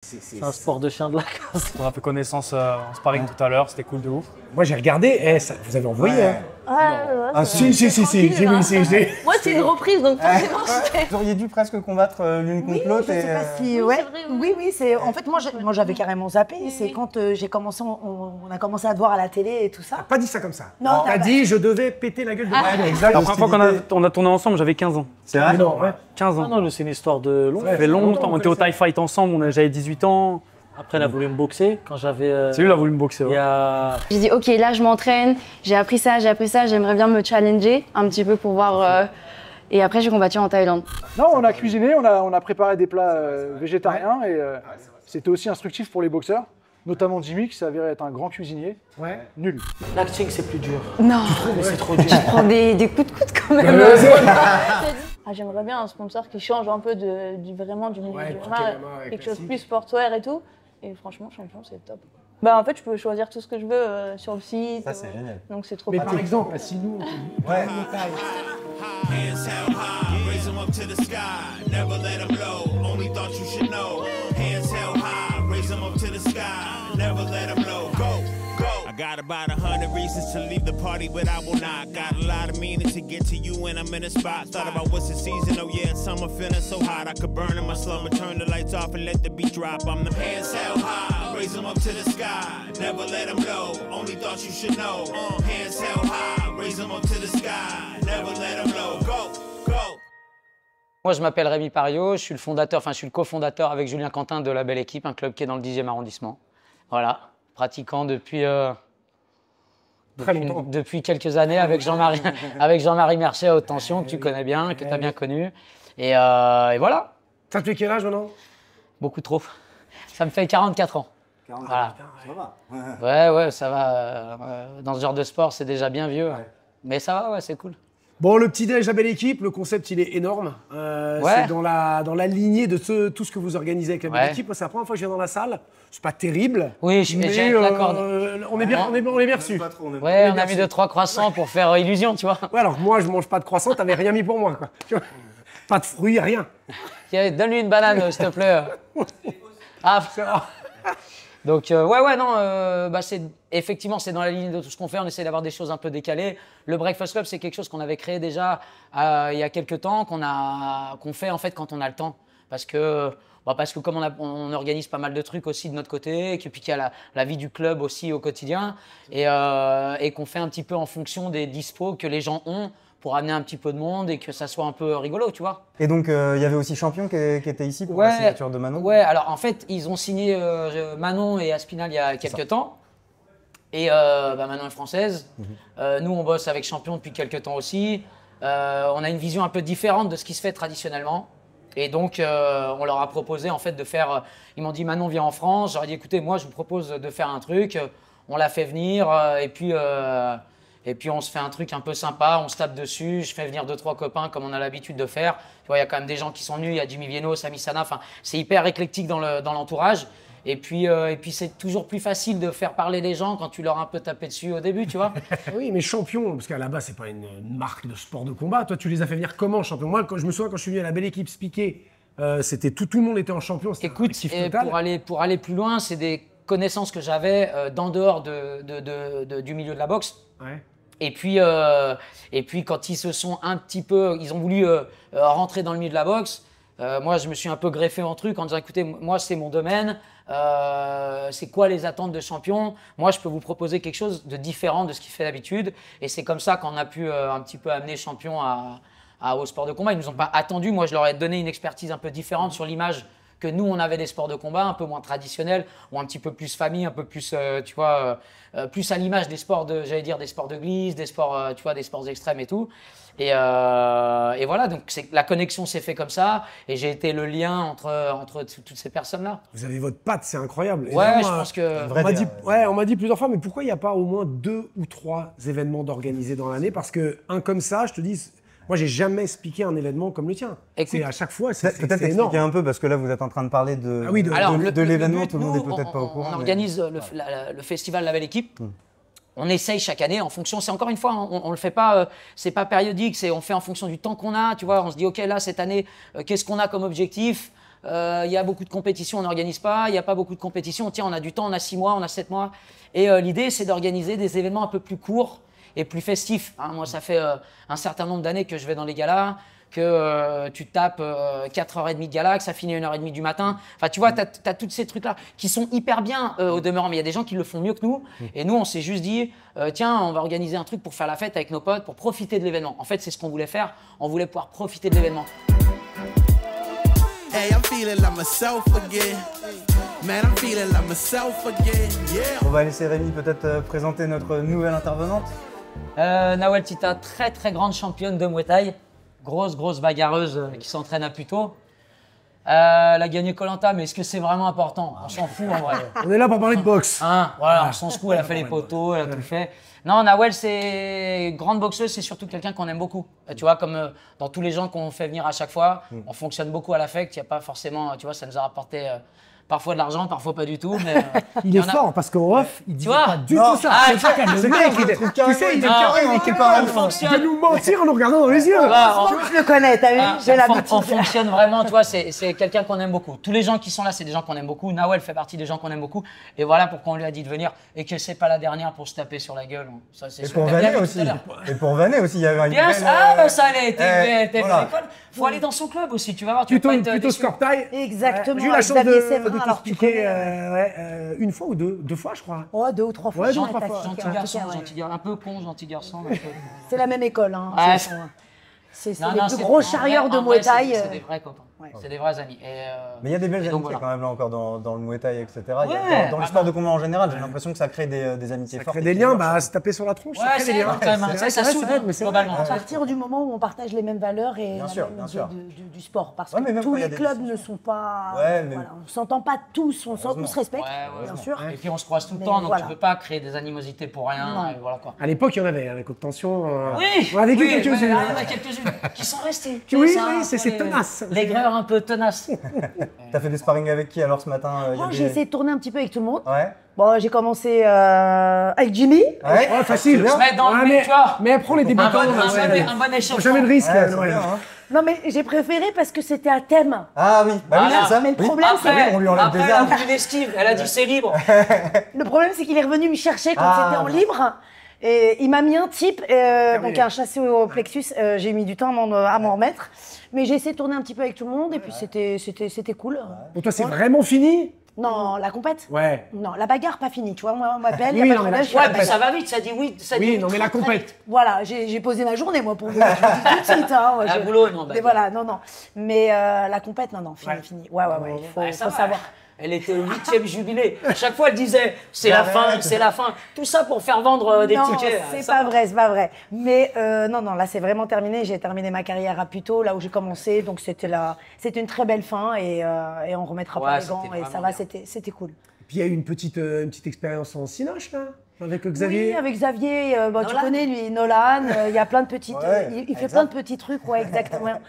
C'est un sport de chien de la casse. On a fait connaissance en sparring tout à l'heure, c'était cool de ouf. Moi j'ai regardé, vous avez envoyé. Ah si, j'ai vu. Moi c'est une reprise donc forcément c'était. Vous auriez dû presque combattre l'une contre l'autre. Je sais pas si, ouais. Oui, c'est. En fait, moi j'avais carrément zappé. C'est quand j'ai commencé, on a commencé à te voir à la télé et tout ça. T'as pas dit ça comme ça. Non, t'as dit je devais péter la gueule de Ouais, ma exact. La première fois qu'on a tourné ensemble, j'avais 15 ans. C'est vrai. Non, ouais. 15 ans. Ah non, c'est une histoire de long. Ça fait longtemps, on était au TIE Fight ensemble, j'avais 18 ans. Après, elle a voulu me boxer quand j'avais. C'est lui qui a voulu me boxer. Il y a... J'ai dit ok là je m'entraîne, j'ai appris ça, j'aimerais bien me challenger un petit peu pour voir. Et après j'ai combattu en Thaïlande. Non, on a cuisiné, on a préparé des plats végétariens et c'était aussi instructif pour les boxeurs, notamment Jimmy qui s'avérait être un grand cuisinier. Ouais. Nul. L'acting, c'est plus dur. Non, Mais c'est trop dur. je prends des coups de coude quand même. Ah, j'aimerais bien un sponsor qui change un peu vraiment du milieu Ouais, du pour MMA, MMA, quelque chose classique. plus sportswear et tout. Et franchement, champion, c'est top. Bah en fait, je peux choisir tout ce que je veux sur le site. Ça, c'est génial. Donc c'est trop Mais pratique. par exemple, si nous. Ouais. Hands held high, raise 'em up to the sky, never let 'em low, only thought you should know. Hands held high, raise 'em up to the sky, never let 'em low. Go, go. I got about 100 reasons to leave the party, but I will not. Got a lot of meaning to get to you when I'm in a spot. Thought about what's the season, oh yeah, it's summer feeling so hot. I could burn in my slumber, turn the lights off and let the beat drop. I'm the hands held high, raise 'em up to the sky, never let 'em low, only thought you should know. Hands held high, raise 'em up to the sky, never let 'em low. Go, go. Moi, je m'appelle Rémi Pariot, je suis le cofondateur avec Julien Quentin de La Belle Équipe, un club qui est dans le 10e arrondissement. Voilà, pratiquant depuis quelques années avec Jean-Marie Mercier à haute tension, que tu connais bien, que tu as bien connu. Et voilà. Ça te fait quel âge maintenant? Beaucoup trop. Ça me fait 44 ans. Voilà. Ça va. Ouais, ça va. Dans ce genre de sport, c'est déjà bien vieux. Mais ça va, ouais, c'est cool. Bon, le petit-déj, la belle équipe, le concept, il est énorme. C'est dans la lignée de tout ce que vous organisez avec la belle équipe. Moi, c'est la première fois que je viens dans la salle. C'est pas terrible. Oui, j'ai d'accord. On est bien reçus. Ouais, on a mis 2-3 croissants pour faire illusion, tu vois. Ouais, alors que moi, je mange pas de croissant, t'avais rien mis pour moi, quoi. Tu vois, pas de fruits, rien. Tiens, donne-lui une banane, s'il te plaît. Ah, donc, effectivement, c'est dans la ligne de tout ce qu'on fait. On essaie d'avoir des choses un peu décalées. Le Breakfast Club, c'est quelque chose qu'on avait créé déjà il y a quelques temps, qu'on fait en fait quand on a le temps. Parce que comme on organise pas mal de trucs aussi de notre côté, et puis qu'il y a la vie du club aussi au quotidien, et qu'on fait un petit peu en fonction des dispos que les gens ont pour amener un petit peu de monde et que ça soit un peu rigolo, tu vois. Et donc, il y avait aussi Champion qui était ici pour la signature de Manon. Ouais, alors en fait, ils ont signé Manon et Aspinal il y a quelques temps. Et Manon est française. Nous, on bosse avec Champion depuis quelques temps aussi. On a une vision un peu différente de ce qui se fait traditionnellement. Et donc, on leur a proposé en fait de faire. Ils m'ont dit Manon vient en France. J'aurais dit écoutez, moi je vous propose de faire un truc. On l'a fait venir et puis on se fait un truc un peu sympa. On se tape dessus. Je fais venir 2-3 copains comme on a l'habitude de faire. Tu vois, il y a quand même des gens qui sont venus. Il y a Jimmy Vienno, Sami Sana. Enfin, c'est hyper éclectique dans l'entourage. Et puis c'est toujours plus facile de faire parler les gens quand tu leur as un peu tapé dessus au début, tu vois. Oui, mais Champion, parce qu'à la base, c'est pas une marque de sport de combat. Toi, tu les as fait venir comment, Champion? Moi, je me souviens quand je suis venu à la belle équipe Spiqué, c'était tout le monde était en Champion. Écoute, pour aller plus loin, c'est des connaissances que j'avais d'en dehors du milieu de la boxe. Ouais. Et puis quand ils ont voulu rentrer dans le milieu de la boxe, moi, je me suis un peu greffé en truc en disant écoutez, moi, c'est mon domaine. C'est quoi les attentes de Champion? Moi, je peux vous proposer quelque chose de différent de ce qu'il fait d'habitude. Et c'est comme ça qu'on a pu un petit peu amener Champion au sport de combat. Ils ne nous ont pas attendu. Moi, je leur ai donné une expertise un peu différente sur l'image que nous, on avait des sports de combat un peu moins traditionnels ou un petit peu plus famille, un peu plus, plus à l'image des sports des sports de glisse, des sports, des sports extrêmes et tout. Et voilà, donc la connexion s'est faite comme ça et j'ai été le lien entre toutes ces personnes-là. Vous avez votre patte, c'est incroyable. Et ouais, vraiment, je pense que… on m'a dit plusieurs fois, mais pourquoi il n'y a pas au moins 2 ou 3 événements d'organiser dans l'année? Parce que un comme ça, je te dis, moi, j'ai jamais expliqué un événement comme le tien. Écoute, à chaque fois, c'est peut-être énorme. expliquer un peu, parce que là, vous êtes en train de parler de l'événement, tout le monde n'est peut-être pas au courant. On organise le festival La Belle Équipe. On essaye chaque année en fonction, c'est encore une fois, on le fait pas, c'est pas périodique, on fait en fonction du temps qu'on a, tu vois, on se dit ok là cette année, qu'est-ce qu'on a comme objectif, il y a beaucoup de compétitions, on n'organise pas. Il n'y a pas beaucoup de compétitions. Tiens, on a du temps, on a 6 mois, on a 7 mois. Et l'idée, c'est d'organiser des événements un peu plus courts et plus festifs. Hein, moi, ça fait un certain nombre d'années que je vais dans les galas, que tu tapes 4h30 de gala, que ça finit à 1h30 du matin. Enfin, tu vois, tu as tous ces trucs-là qui sont hyper bien au demeurant, mais il y a des gens qui le font mieux que nous. Et nous, on s'est juste dit, tiens, on va organiser un truc pour faire la fête avec nos potes, pour profiter de l'événement. En fait, c'est ce qu'on voulait faire. On voulait pouvoir profiter de l'événement. Hey, I'm feeling like myself again. Man, I'm feeling like myself again. Yeah. On va laisser Rémi peut-être présenter notre nouvelle intervenante. Nawel Tita, très très grande championne de Muay Thai. Grosse bagarreuse qui s'entraîne à Puto. Elle a gagné Koh Lanta, mais est-ce que c'est vraiment important? On s'en fout en vrai. On est là pour parler de boxe. Hein, voilà, on s'en fout, elle a fait les poteaux, elle a tout fait. Non, Nawel, c'est grande boxeuse, c'est surtout quelqu'un qu'on aime beaucoup. Tu vois, comme dans tous les gens qu'on fait venir à chaque fois, on fonctionne beaucoup à l'affect. Il n'y a pas forcément, tu vois, ça nous a rapporté parfois de l'argent, parfois pas du tout. Mais, il est fort parce qu'en off, il dit pas du tout ça. Ah, c'est mec, tu sais, il est carré, il peut nous mentir en nous regardant dans les yeux. Je le connais, t'as vu, j'ai l'habitude. On fonctionne vraiment, tu vois, c'est quelqu'un qu'on aime beaucoup. Tous les gens qui sont là, c'est des gens qu'on aime beaucoup. Nawel fait partie des gens qu'on aime beaucoup. Et voilà pourquoi on lui a dit de venir et que c'est pas la dernière pour se taper sur la gueule. Ça, et pour vanner aussi. Et pour vanner aussi, il y avait une bien, bah ça allait, t'es faut aller dans son club aussi, tu vas voir. Plutôt score taille. Exactement. J'ai eu la chance de t'expliquer une fois ou deux fois, je crois. Oh, 2 ou 3 fois. Gentil garçon, un peu con, gentil garçon. C'est la même école, hein. C'est les plus c'est gros charrieurs de Muay Thai. C'est des vrais copains. Ouais. C'est des vrais amis. Mais il y a des belles amitiés quand même là encore dans le Muay Thai, etc. Dans le sport de combat en général, j'ai l'impression que ça crée des amitiés fortes. Ça crée des liens, se taper sur la tronche, ça crée des liens. Ça soude globalement. À partir du moment où on partage les mêmes valeurs et du sport. Parce que tous les clubs ne sont pas... On ne s'entend pas tous, on se respecte, bien sûr. Et puis on se croise tout le temps, donc tu ne peux pas créer des animosités pour rien. À l'époque, il y en avait, avec Haute Tension. Oui, on a vécu quelques-unes. Il y en a quelques-unes qui sont restées. Oui, c'est tenace. L'aigreur un peu tenace. T'as fait des sparring avec qui alors ce matin? J'ai essayé de tourner un petit peu avec tout le monde. Ouais. Bon, j'ai commencé avec Jimmy. Ouais, facile. Mais prends les débutants. Un bon échange. Jamais de risque. Non, mais j'ai préféré parce que c'était à thème. Ah oui, c'est ça. Mais le problème, c'est qu'on lui enlève des armes. Elle a voulu l'esquive, elle a dit c'est libre. Le problème, c'est qu'il est revenu me chercher quand c'était en libre. Et il m'a mis un type, donc un chassé au plexus. J'ai mis du temps à m'en remettre. Mais j'ai essayé de tourner un petit peu avec tout le monde et puis c'était cool. Pour toi, c'est vraiment fini? Non, la compète? Ouais. Non, la bagarre, pas finie. Tu vois, moi, on m'appelle, il y a pas de problème. Ouais, puis ça va vite, ça dit oui. Oui, non, mais la compète. Voilà, j'ai posé ma journée, moi, pour vous. Je vous dis tout de suite. La boulot, non. Mais voilà, non. Mais la compète, non, fini. Ouais, il faut savoir. Elle était au 8e jubilé. À chaque fois, elle disait c'est la fin, c'est la fin. Tout ça pour faire vendre des tickets. C'est pas vrai. Mais non, là, c'est vraiment terminé. J'ai terminé ma carrière à Puto, là où j'ai commencé. Donc, c'était une très belle fin et on remettra pas les gants. Et ça va, c'était cool. Et puis, il y a eu une petite expérience en Cinoche, là, avec Xavier. Oui, avec Xavier. Tu connais, lui, Nolan. Il y a plein de petites... il fait plein de petits trucs, exactement.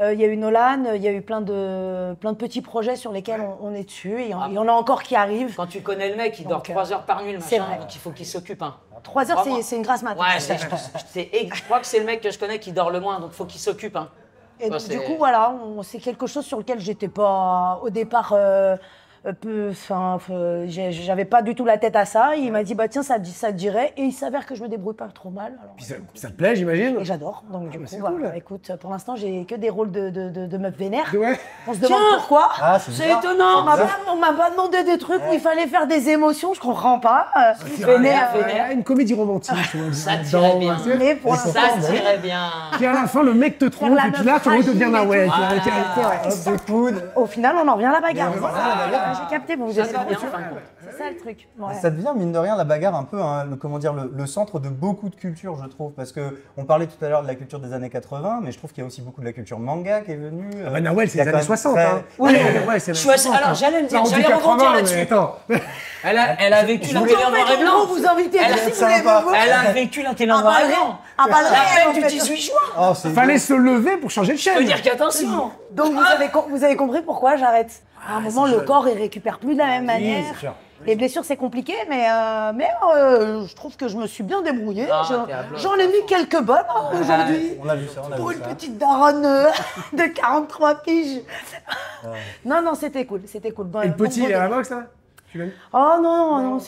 Il y a eu Nolan, il y a eu plein de petits projets sur lesquels on est dessus. Et il y en a encore qui arrivent. Quand tu connais le mec, il dort 3 heures par nuit, le machin, donc il faut qu'il s'occupe. 3 heures, c'est une grasse mat. Ouais, je crois que c'est le mec que je connais qui dort le moins, donc il faut qu'il s'occupe. Et du coup, voilà, c'est quelque chose sur lequel j'étais pas au départ... j'avais pas du tout la tête à ça. Il m'a dit tiens, ça te dirait. Et il s'avère que je me débrouille pas trop mal. Alors, puis ça te plaît, j'imagine. Et j'adore. Donc du coup, voilà. Cool. Écoute, pour l'instant, j'ai que des rôles de meuf vénère. Ouais. On se demande pourquoi. C'est étonnant. On m'a pas demandé des trucs où il fallait faire des émotions. Je comprends pas. Vénère. Une comédie romantique. Ça tirait bien. Mais pour ça tirait bien. Puis à la fin, le mec te trompe et puis là, tu redeviens Nawel. Au final, on en revient à la bagarre. J'ai capté, vous êtes c'est ça le truc. Ça devient, mine de rien, la bagarre un peu, le centre de beaucoup de cultures, je trouve. Parce qu'on parlait tout à l'heure de la culture des années 80, mais je trouve qu'il y a aussi beaucoup de la culture manga qui est venue. Nawel, c'est les années 60. Oui, alors j'allais me dire, j'allais rebondir là-dessus. Elle a vécu la télé en noir et blanc. Vous invitez, elle a vécu la télé en noir et blanc. La fête du 18 juin. Fallait se lever pour changer de chaîne. Je veux dire qu'attention. Donc vous avez compris pourquoi j'arrête. À un moment, le corps, il récupère plus de la même manière. c'est sûr. Les blessures, c'est compliqué, mais je trouve que je me suis bien débrouillée. Non, t'es à bloc, J'en ai mis quelques bonnes aujourd'hui. On a vu ça, Pour une petite daronne de 43 piges. Non, c'était cool. Bon, Et le petit, bon il est à la délire. boxe, là Tu l'as mis Oh non,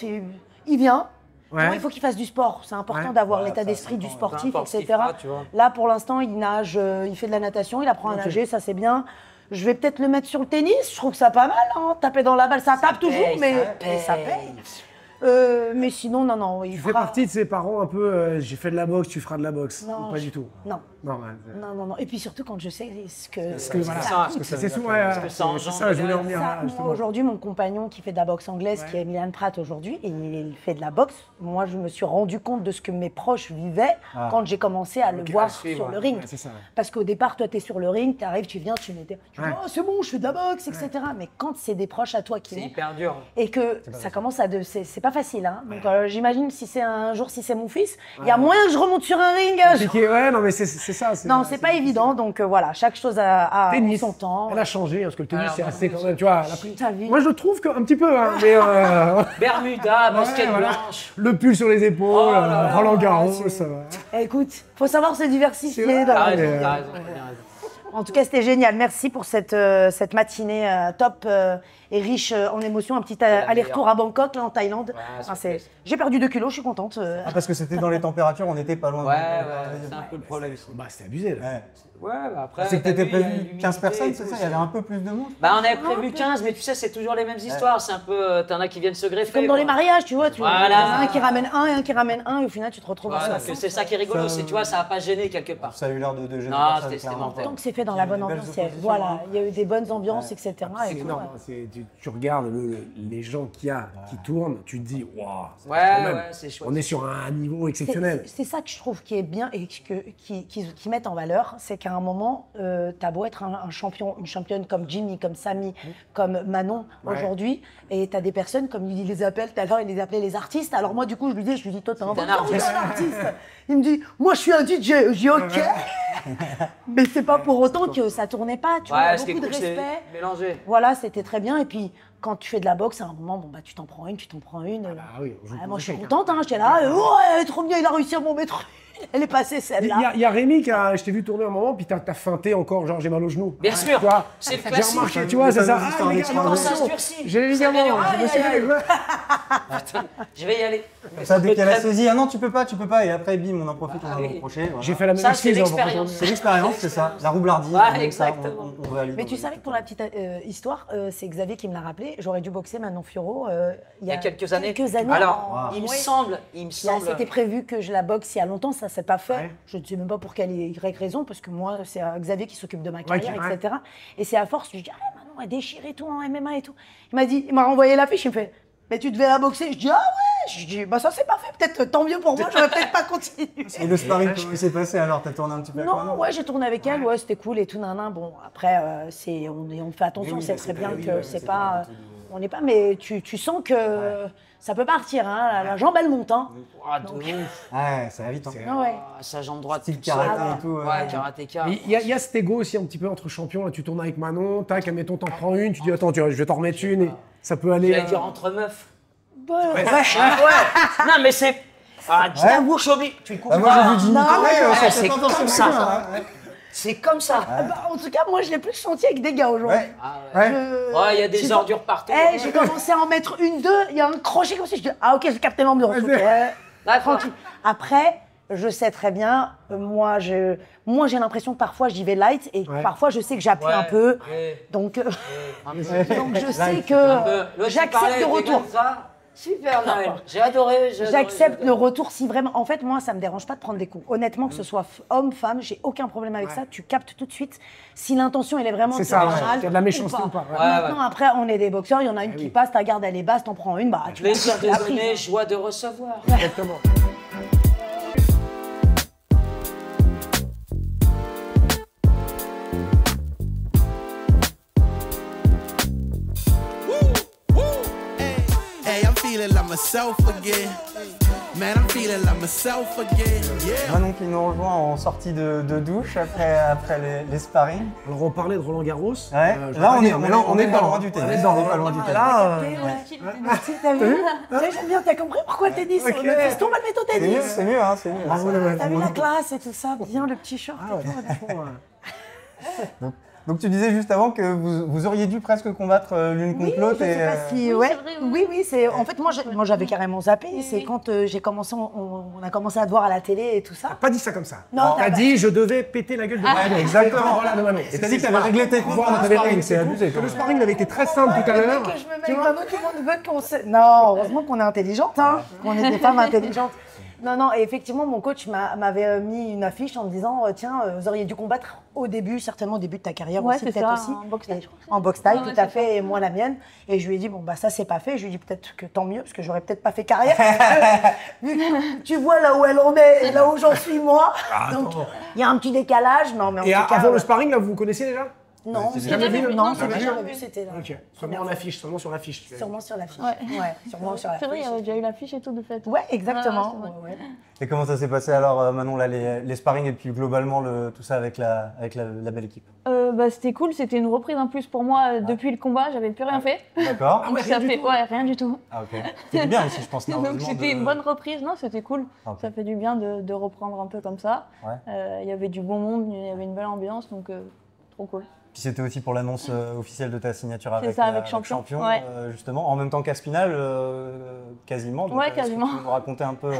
il vient. Ouais. Non, il faut qu'il fasse du sport. C'est important d'avoir l'état d'esprit du sportif, importe ce etc. qu'il fera, tu vois. Là, pour l'instant, il nage, il fait de la natation, il apprend à nager, ça c'est bien. Je vais peut-être le mettre sur le tennis. Je trouve que ça pas mal, hein. Taper dans la balle, ça tape toujours, mais ça paye. Mais sinon, non, il Tu fera... fais partie de ces parents un peu, j'ai fait de la boxe, tu feras de la boxe. Non, Ou pas du tout. Non. Non, ouais. Non. Et puis surtout quand je sais ce que... Parce que voilà, ça, parce que c'est souvent, que ça c'est engendre ça, je voulais en venir Ça, là, moi, justement. aujourd'hui, mon compagnon qui fait de la boxe anglaise, qui est Emilian Pratt aujourd'hui, et il fait de la boxe. Moi, je me suis rendu compte de ce que mes proches vivaient quand j'ai commencé à le voir sur le ring. Ouais, c'est ça. Parce qu'au départ, toi, tu es sur le ring, tu arrives, tu viens, tu dis oh, c'est bon, je fais de la boxe, etc. Mais quand c'est des proches à toi qui C'est vont, hyper dur. et que ça commence à... C'est pas facile. Hein. Donc, j'imagine si c'est un jour, si c'est mon fils, il y a moyen que je remonte sur un ring. Compliqué, ouais, non, mais c'est ça. Non, c'est pas évident. Donc, voilà, chaque chose a Tennis. son temps. Elle a changé, parce que le tennis, Alors, c'est assez quand même, tu vois. T'as vu. Moi, je le trouve un petit peu, hein, mais Bermuda, basket voilà. blanche. le pull sur les épaules, Oh là là, Roland Garros, c'est- ça va. Écoute, faut savoir se diversifier. C'est vrai. dans T'as la vie. raison, t'as raison, t'as bien raison. En tout cas, c'était génial. Merci pour cette matinée top et riche en émotions. Un petit aller-retour à Bangkok, là, en Thaïlande. J'ai perdu 2 kilos, je suis contente. Ah, parce que c'était dans les températures, on n'était pas loin. Ouais, c'est un peu le problème ici. Bah, c'était abusé, là. Ouais. Ouais, bah après. C'est que t'as t'étais vu, il y a prévu l'humidité 15 personnes, et c'est tout, ça? Il y avait un peu plus de monde? Bah, on avait prévu 15, mais tu sais, c'est toujours les mêmes histoires. C'est un peu. T'en as qui viennent se greffer. Comme dans les quoi. mariages, tu vois. Voilà. Il y en a un qui ramène un et un qui ramène un, et au final, tu te retrouves Voilà, à que 60. c'est ça qui est rigolo, c'est tu vois, ça a pas gêné quelque part. Ça a eu l'air de gêner Non, personne, c'était clairement. mortel. Tant que c'est fait dans Il y la a bonne des belles ambiance, oppositions, voilà, hein. il y a eu des bonnes ambiances, etc. C'est et tout, énorme. ouais. Tu regardes les gens qu'il y a qui tournent, tu te dis, waouh, Ouais, c'est chouette. on est sur un niveau exceptionnel. C'est ça que je trouve qui est bien et qui mettent en valeur, c'est qu'à un moment, t'as beau être un champion, une championne comme Jimmy, comme Samy, comme Manon aujourd'hui, et t'as des personnes, comme il les appelle, tout à l'heure il les appelait les artistes. Alors moi du coup je lui dis toi t'es un artiste. Il me dit moi je suis un DJ. Je dis ok. Mais c'est pas pour autant que ça tournait pas, tu vois, Ouais, ce qui est beaucoup de cool, c'est respect. mélangé. Voilà, c'était très bien. Et puis, quand tu fais de la boxe, à un moment, bon, bah, tu t'en prends une. Ah oui, on joue Moi, je suis contre contente, hein, j'étais là, ouais, trop bien, il a réussi à m'en mettre une. Elle est passée, celle-là. Il y a Rémi qui a, je t'ai vu tourner un moment, puis t'as feinté encore, genre j'ai mal au genou. Bien sûr, Tu vois, c'est le j'ai classique. remarqué, tu vois, c'est ça. Ah, les gars, Quand ça se attention, durcit, j'ai les ça ligaments, améliore. je me suis Aïe, aïe, dit, ouais. Je vais y aller. Ça, dès peut qu'elle a très- saisi, ah non, tu peux pas, et après, bim, on en profite, on va oui. reprocher. Voilà. J'ai fait la même Ça, c'est excuse, hein, l'expérience. C'est l'expérience, c'est ça, la roublardise. Ouais, on aime ça, exactement. on valide. Mais tu savais que pour la petite histoire, c'est Xavier qui me l'a rappelé, j'aurais dû boxer Manon Fiorot Il y a quelques années. en- Alors, il me ouais. semble. C'était prévu que je la boxe il y a longtemps, ça s'est pas fait. Ouais. Je ne sais même pas pour quelle raison, parce que moi, c'est Xavier qui s'occupe de ma carrière, ouais. etc. Et c'est à force, je lui dis, ah, Manon, elle déchire et tout en MMA et tout. Il m'a renvoyé l'affiche, il me fait, mais tu devais la boxer. Je dis, ah ouais. Je dis, bah ça s'est pas fait, peut-être tant mieux pour moi, j'aurais peut-être pas continué. Et le sparring, comment il s'est passé alors? T'as tourné un petit peu avec Non, Manon? ouais, j'ai tourné avec elle, ouais, c'était cool et tout, nanan. Bon, après, on fait attention, Oui, c'est mais très c'est bien pas- oui, que ouais, c'est c'est pas. pas On n'est pas, mais tu sens que ça peut partir, hein, la jambe elle monte, hein. Ah, de ouf. Ouais, ça va vite. Hein. Ah ouais. Ah, sa jambe droite. Style toute seule. karaté et tout. Ouais, karatéka. Il y a cet ego aussi un petit peu entre champions. Là, tu tournes avec Manon, tac, admettons, t'en prends une, tu dis attends, je vais t'en remettre une et ça peut aller. J'allais dire entre meufs. Ouais. Non, mais c'est. Ah, dis ta bouche au milieu. Tu le coupes Ah, moi j'ai pas. vu Jimmy non, tourner, ouais, ça c'est fait comme attention, ça. hein. C'est comme ça. Bah, en tout cas, moi, je l'ai plus senti avec des gars aujourd'hui. Ouais. Ah, ouais. Je- Ouais, il y a des j'ai- ordures partout. Eh, j'ai commencé à en mettre une, deux, il y a un crochet comme ça, je dis, ah ok, j'ai capté l'ambiance. Ok, D'accord. tranquille. Après, je sais très bien, moi j'ai l'impression que parfois j'y vais light et Ouais. parfois je sais que j'appuie Ouais, un peu. ouais. Donc, Un peu. donc je sais Un peu. que L'autre, il j'accepte parlait, le il était retour. comme ça. Super, Noël. J'ai adoré. J'accepte le retour si vraiment. En fait, moi, ça me dérange pas de prendre des coups. Honnêtement, que ce soit homme, femme, j'ai aucun problème avec ça. Tu captes tout de suite si l'intention elle est vraiment C'est ça, ouais. générale Il y a de la méchanceté ou pas, ouais. Maintenant, après, on est des boxeurs. Il y en a une qui passe, ta garde elle est basse, t'en prends une, bah tu Plaisir la de prise. donner, joie de recevoir. Exactement. Hey, I'm feeling like myself again. Man, I'm feeling like myself again, yeah. Manon qui nous rejoint en sortie de douche après les sparring. Alors on parlait de Roland Garros. Ouais. Là, on est pas loin du tennis. On est pas loin du tennis. Là, t'as vu? J'aime bien, t'as compris pourquoi le tennis? Ok. Le piston va le mettre au tennis. C'est mieux, hein, c'est mieux. T'as vu la classe et tout ça, bien le petit short. Donc tu disais juste avant que vous auriez dû presque combattre l'une contre l'autre. Je sais pas si, ouais. Oui, c'est. En fait, moi j'avais carrément zappé. C'est quand j'ai commencé, on a commencé à te voir à la télé et tout ça. T'as pas dit ça comme ça. Non, T'as dit je devais péter la gueule de Manon. Exactement. Voilà, de Manon. Et t'as dit que t'avais réglé tes comptes dans le sparring, c'est abusé. Le sparring avait été très simple tout à l'heure. Que je me mets avec Manon, tout le monde veut qu'on se. Non, heureusement qu'on est intelligente, hein. Qu'on est des femmes intelligentes. Non, et effectivement, mon coach m'avait mis une affiche en me disant tiens, vous auriez dû combattre au début, certainement au début de ta carrière Ouais, aussi, c'est peut-être ça, aussi. en boxe taille, je crois. En boxe taille, tout à fait, et moi la mienne. Et je lui ai dit bon, bah ça c'est pas fait. Je lui ai dit peut-être que tant mieux, parce que j'aurais peut-être pas fait carrière. Vu que tu vois là où elle en est et là où j'en suis moi. Donc il y a un petit décalage. Non, mais en Et tout cas, avant le sparring, là, vous vous connaissiez déjà? non, C'était jamais vu, non, non, j'avais jamais jamais vu, c'était là. Ok. Seulement en affiche, seulement sur l'affiche. Sûrement sur l'affiche. Ouais. Sûrement sur l'affiche. C'est vrai, il y avait déjà eu l'affiche et tout de fait. Ouais, exactement. Ouais, c'est vrai. Ouais. Et comment ça s'est passé alors, Manon, là, les sparring et puis globalement tout ça avec la belle équipe? C'était cool, c'était une reprise en plus pour moi depuis le combat, j'avais plus rien fait. D'accord. Donc ça fait rien du tout. Ah ok. C'était bien aussi, je pense. Donc c'était une bonne reprise, non, c'était cool. Ok. Ça fait du bien de reprendre un peu comme ça. Ouais. Il y avait du bon monde, il y avait une belle ambiance, donc trop cool. Puis c'était aussi pour l'annonce officielle de ta signature avec, ça, avec Champion. ouais. Justement, en même temps qu'Aspinal, quasiment. Donc, Ouais, est-ce que quasiment. tu peux nous raconter un peu.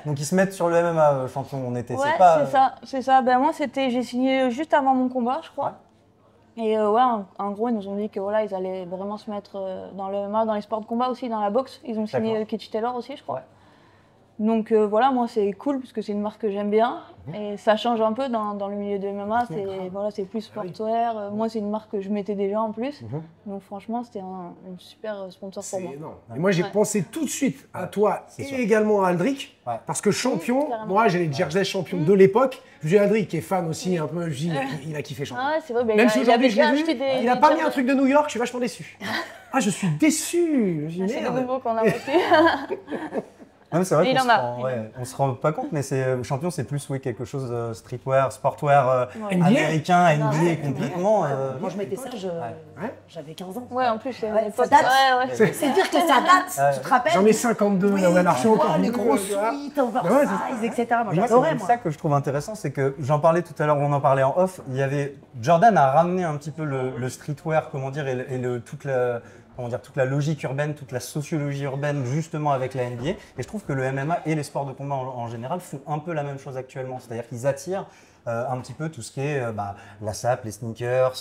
Donc ils se mettent sur le MMA, Champion, on était. Ouais, c'est pas. c'est ça. Ben, moi, j'ai signé juste avant mon combat, je crois. Ouais. Et en gros, ils nous ont dit que voilà, ils allaient vraiment se mettre dans le MMA, dans les sports de combat aussi, dans la boxe. Ils ont signé Katie Taylor aussi, je crois. Ouais. Donc voilà, moi c'est cool parce que c'est une marque que j'aime bien et ça change un peu dans le milieu de MMA. C'est plus sportswear. Moi c'est une marque que je mettais déjà en plus. Donc franchement c'était un super sponsor pour moi. Énorme. Et moi j'ai pensé tout de suite à toi et également à Aldric parce que Champion, moi j'ai les jersey Champion de l'époque. Je dis Aldric qui est fan aussi un peu, je dis il a kiffé Champion. Ah, c'est vrai, même si aujourd'hui je l'ai vu, il n'a pas mis un jerseys. truc de New York, je suis vachement déçu. Ah je suis déçu. C'est le nouveau qu'on a reçu. Non, c'est vrai qu'on se rend pas compte, mais Champion, c'est plus quelque chose de streetwear, sportwear américain, NBA complètement. Moi je mettais ça, j'avais 15 ans. Ouais, en plus, ça date. C'est dire que ça date, tu te rappelles? J'en ai 52, les gros suites, oversize, etc. Moi j'adorais. C'est ça que je trouve intéressant, c'est que j'en parlais tout à l'heure, on en parlait en off, Jordan a ramené un petit peu le streetwear, comment dire, et toute la logique urbaine, toute la sociologie urbaine justement avec la NBA. Et je trouve que le MMA et les sports de combat en général font un peu la même chose actuellement. C'est-à-dire qu'ils attirent un petit peu tout ce qui est la sape, les sneakers,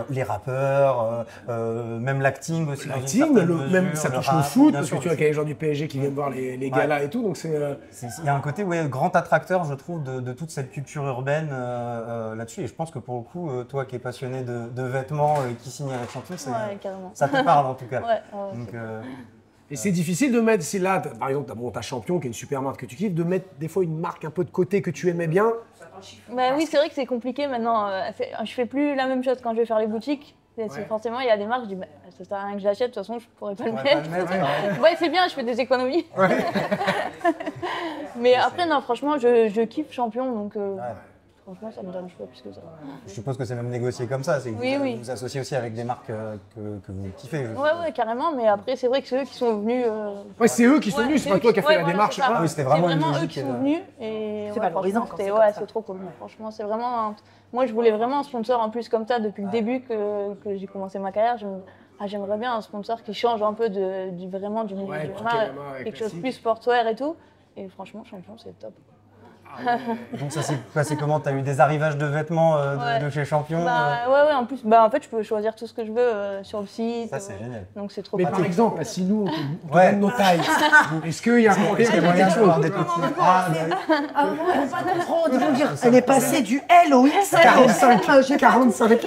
les rappeurs, même l'acting aussi. L'acting, même ça touche le foot, parce que tu vois qu'il y a les gens du PSG qui viennent voir les galas et tout. Donc il y a un côté grand attracteur, je trouve, de toute cette culture urbaine là-dessus. Et je pense que pour le coup, toi qui es passionné de vêtements et qui signe avec Champion, ça te parle en tout cas. Donc, et c'est difficile de mettre, si là, par exemple, t'as Champion, qui est une super marque que tu kiffes, de mettre des fois une marque un peu de côté que tu aimais bien. Oui, c'est vrai que c'est compliqué maintenant. Je fais plus la même chose quand je vais faire les boutiques. Forcément, il y a des marques, je dis, ça sert à rien que je l'achète, de toute façon, je pourrais pas le mettre. Ouais, c'est bien, je fais des économies. Mais après, non, franchement, je kiffe Champion, donc franchement, ça me dérange pas plus que ça. Je suppose que c'est même négocié comme ça, c'est que vous vous associez aussi avec des marques que vous kiffez. Ouais, carrément, mais après, c'est vrai que c'est eux qui sont venus. Ouais, c'est eux qui sont venus, c'est pas toi qui as fait la démarche. C'était vraiment eux qui sont venus. C'est valorisant. C'est trop cool. Franchement, c'est vraiment. Moi, je voulais vraiment un sponsor en plus comme ça depuis le début que j'ai commencé ma carrière. J'aimerais bien un sponsor qui change un peu du milieu du MMA, quelque chose plus sportswear et tout. Et franchement, Champion, c'est top. Donc ça s'est passé comment? Tu as eu des arrivages de vêtements de chez Champion? Ouais, en plus, en fait, je peux choisir tout ce que je veux sur le site. Ça, c'est génial. Donc c'est trop Mais cool. par exemple, si nous, on te donne nos tailles, est-ce qu'il y a moyen de faire des petits... Elle est passée du L au XL. 45.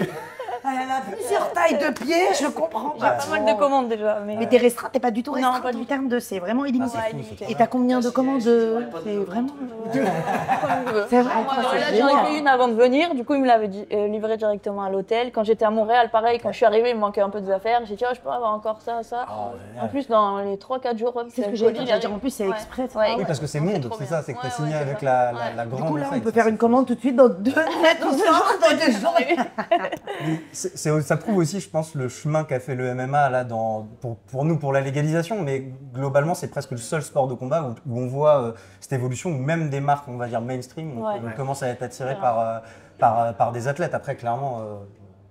Elle a plusieurs tailles taille de pied, je comprends J'ai pas. pas mal de commandes déjà. Mais t'es restreint, t'es pas du tout Non, restreint pas en du termes de, c'est vraiment illimité. Ouais, limité. Et t'as combien de commandes C'est vraiment. C'est vrai. Moi, c'est là, j'en ai génial. fait une avant de venir, du coup, il me l'avait livré directement à l'hôtel. Quand j'étais à Montréal, pareil, quand je suis arrivée, il me manquait un peu des affaires. J'ai dit, oh, je peux avoir encore ça, ça. En plus, dans les 3-4 jours, C'est ce que j'ai dit. En plus, c'est Ouais. exprès. Ouais. Oui, parce que c'est Non, monde, trop c'est bien. ça, c'est que t'as Ouais, signé ouais, avec c'est la vrai. grande Du coup, là, on site. peut faire une commande tout de suite dans 2 jours. Dans 2 jours. Ça prouve aussi, je pense, le chemin qu'a fait le MMA là, pour nous, pour la légalisation, mais globalement, c'est presque le seul sport de combat où on voit cette évolution, où même des marques, on va dire mainstream, Ouais. commencent à être attirées Ouais. par des athlètes. Après, clairement,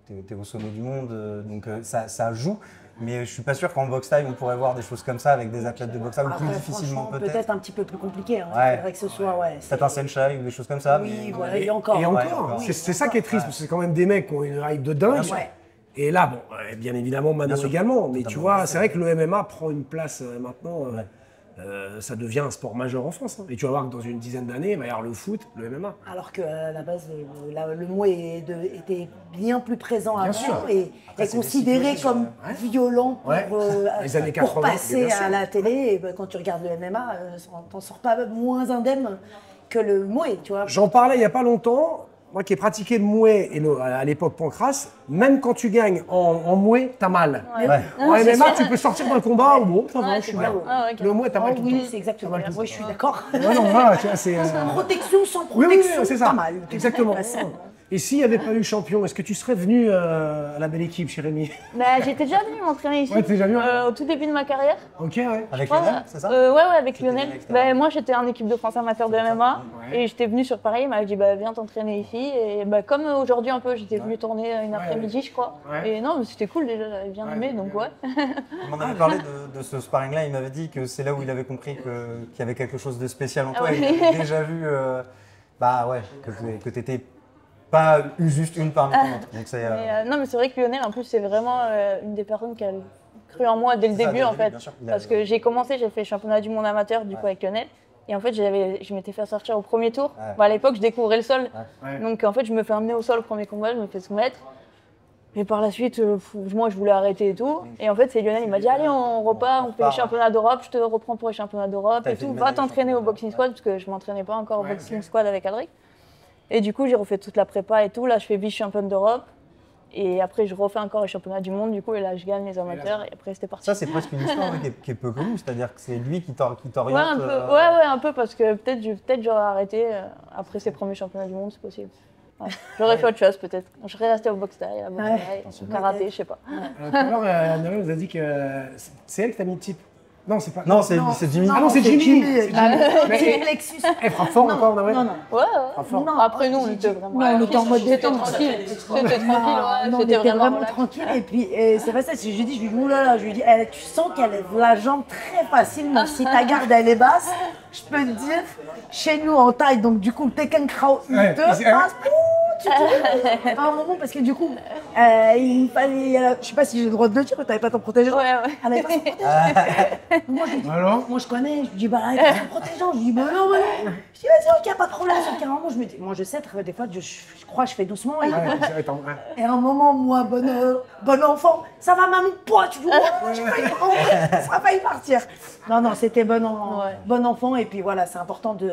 t'es au sommet du monde, donc ça joue. Mais je suis pas sûr qu'en boxe taille, on pourrait voir des choses comme ça avec des athlètes de boxe taille, ou plus Après, difficilement franchement, peut-être. peut-être un petit peu plus compliqué. Hein. Ouais. Il faudrait que ce soit. Ouais, Peut-être un Senshai ou des choses comme ça. Oui, mais- voilà, et encore. Et Ouais, encore, encore. c'est ça qui est triste, parce que c'est quand même des mecs qui ont une hype de dingue. Ouais. Et là, bon, bien évidemment, Manon Bien sûr. également. Mais tu Totalement. vois, c'est vrai que le MMA prend une place maintenant. Ça devient un sport majeur en France. Et tu vas voir que dans une dizaine d'années, il va y avoir le foot, le MMA. Alors qu'à la base, le mot était bien plus présent avant sûr. et Après, est c'est considéré des comme violent pour, Ouais. Les années pour 80, passer bien sûr. à la télé. Et ben, quand tu regardes le MMA, t'en sors pas moins indemne que le Muay, tu vois. J'en parlais il n'y a pas longtemps. Moi qui ai pratiqué le Muay et à l'époque Pancras, même quand tu gagnes en Muay, t'as mal. Ouais. Ouais. En MMA, tu peux sortir d'un combat ou bon, ça va, Ouais, je suis c'est bien. bien. Ah, ouais, Le Muay, t'as mal tout le Oui, temps. c'est exactement. T'as mal tout le Moi, je temps. suis d'accord. Ouais, non, voilà, tu vois, c'est. Protection sans Oui, protection, c'est ça. pas mal. Exactement. Façon. Et s'il n'y avait pas eu champion, est-ce que tu serais venu à la belle équipe, Jérémy? Bah, j'étais déjà venue m'entraîner ici. Ouais, t'es déjà venu, ouais. Au tout début de ma carrière. Ok, ouais. Avec Ouais, Lionel, c'est ça ouais, avec C'était Lionel. l'extérieur. Bah, moi, j'étais en équipe de France amateur de MMA Ouais. et j'étais venue sur Paris. Il m'avait dit bah, viens t'entraîner ici. Et bah, comme aujourd'hui, un peu, j'étais venue tourner une après-midi, je crois. Ouais. Et non, mais c'était cool déjà, j'avais bien aimé, donc ouais. Il m'en avait parlé de ce sparring-là, il m'avait dit que c'est là où il avait compris qu'il y avait quelque chose de spécial en toi. Ah ouais. Il avait déjà vu que tu n'étais pas juste une parmi tant d'autres. Donc c'est Non, mais c'est vrai que Lionel, en plus, c'est vraiment une des personnes qui a cru en moi dès le C'est ça, début, dès le en début, fait. bien sûr. Parce que j'ai commencé, j'ai fait le championnat du monde amateur, du coup, avec Lionel. Et en fait, je m'étais fait sortir au premier tour. Ouais. Bah, à l'époque, je découvrais le sol. Ouais. Donc, en fait, je me fais emmener au sol au premier combat, je me fais soumettre. Et par la suite, moi, je voulais arrêter et tout. Et en fait, c'est Lionel, il m'a dit allez, on repart, on fait les championnats d'Europe, je te reprends pour les championnats d'Europe T'as et fait tout. une Va médaille t'entraîner au championnat boxing squad, parce que je m'entraînais pas encore au Ouais, boxing ok. squad avec Adric. Et du coup, j'ai refait toute la prépa et tout. Là, je fais vice-championne d'Europe. Et après, je refais encore les championnats du monde, du coup, et là, je gagne les amateurs, et après, c'était parti. ça, c'est presque une histoire qui est peu connue, c'est-à-dire que c'est lui qui t'oriente. Ouais, un peu, ouais, un peu, parce que peut-être j'aurais arrêté après ces premiers championnats du monde, c'est possible. Ouais. J'aurais fait autre chose, peut-être. Je serais resté au boxe taille, à boxe taille, au karaté, je sais pas. Tout à l'heure, Noël nous a dit que c'est elle qui t'a mis le type. Non, c'est pas. Non, c'est Jimmy. Ah non, c'est Jimmy. C'est Jimmy. Mais C'est Plexus. elle frappe fort encore, Noël. Non, non. Ouais, fort. Non, Après, nous, on était vraiment. Non, on était en mode détente. tranquille. C'était tranquille, Non, ouais. on C'était était vraiment vraiment relax. tranquille. Et puis, c'est pas ça. Je lui dis, oulala, je lui dis, tu sens qu'elle lève la jambe très facilement. Si ta garde, elle est basse, je peux te dire, chez nous en taille, donc du coup, le Tekken Krao, il Ouais, te c'est- passe. Tu te à un moment, parce que du coup, il fallait. Je sais pas si j'ai le droit de le dire, t'avais pas ton protège-dents. Ouais, ouais. Elle avait pas son protège-dents. Moi, je lui dis, Alors moi, je connais, je lui dis, bah, elle a son protège-dents. Je lui dis, bah, non, bah, non. Je dis, vas-y, ok, pas de problème. Sauf qu'à un moment, je me dis, moi, je sais, des fois, je crois, je fais doucement. Et, Ouais, attends, ouais. et à un moment, moi, bon enfant, ça va, mamie, poids, tu vois, j'ai failli rentrer, ça a failli partir. Non, c'était bon enfant, et puis voilà, c'est important de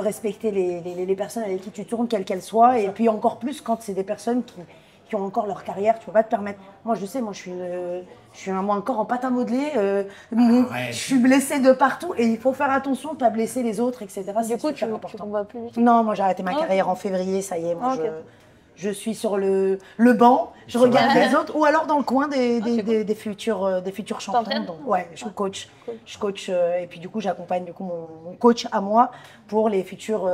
respecter les personnes avec qui tu tournes, quelles qu'elles soient, et puis encore plus quand c'est des personnes qui ont encore leur carrière, tu peux pas te permettre. Moi, je sais, moi, je suis un corps en pâte à modeler, je suis blessée de partout, et il faut faire attention, pas blesser les autres, etc. Du coup, tu important. combats plus du tout. Non, moi j'ai arrêté ma Ah, ok. carrière en février, ça y est, moi Ah, ok. je suis sur le banc, je regarde les autres, ou alors dans le coin des futurs champions. T'entraînes? Donc, ouais, je coach. Je coach et puis du coup j'accompagne mon coach à moi pour les futurs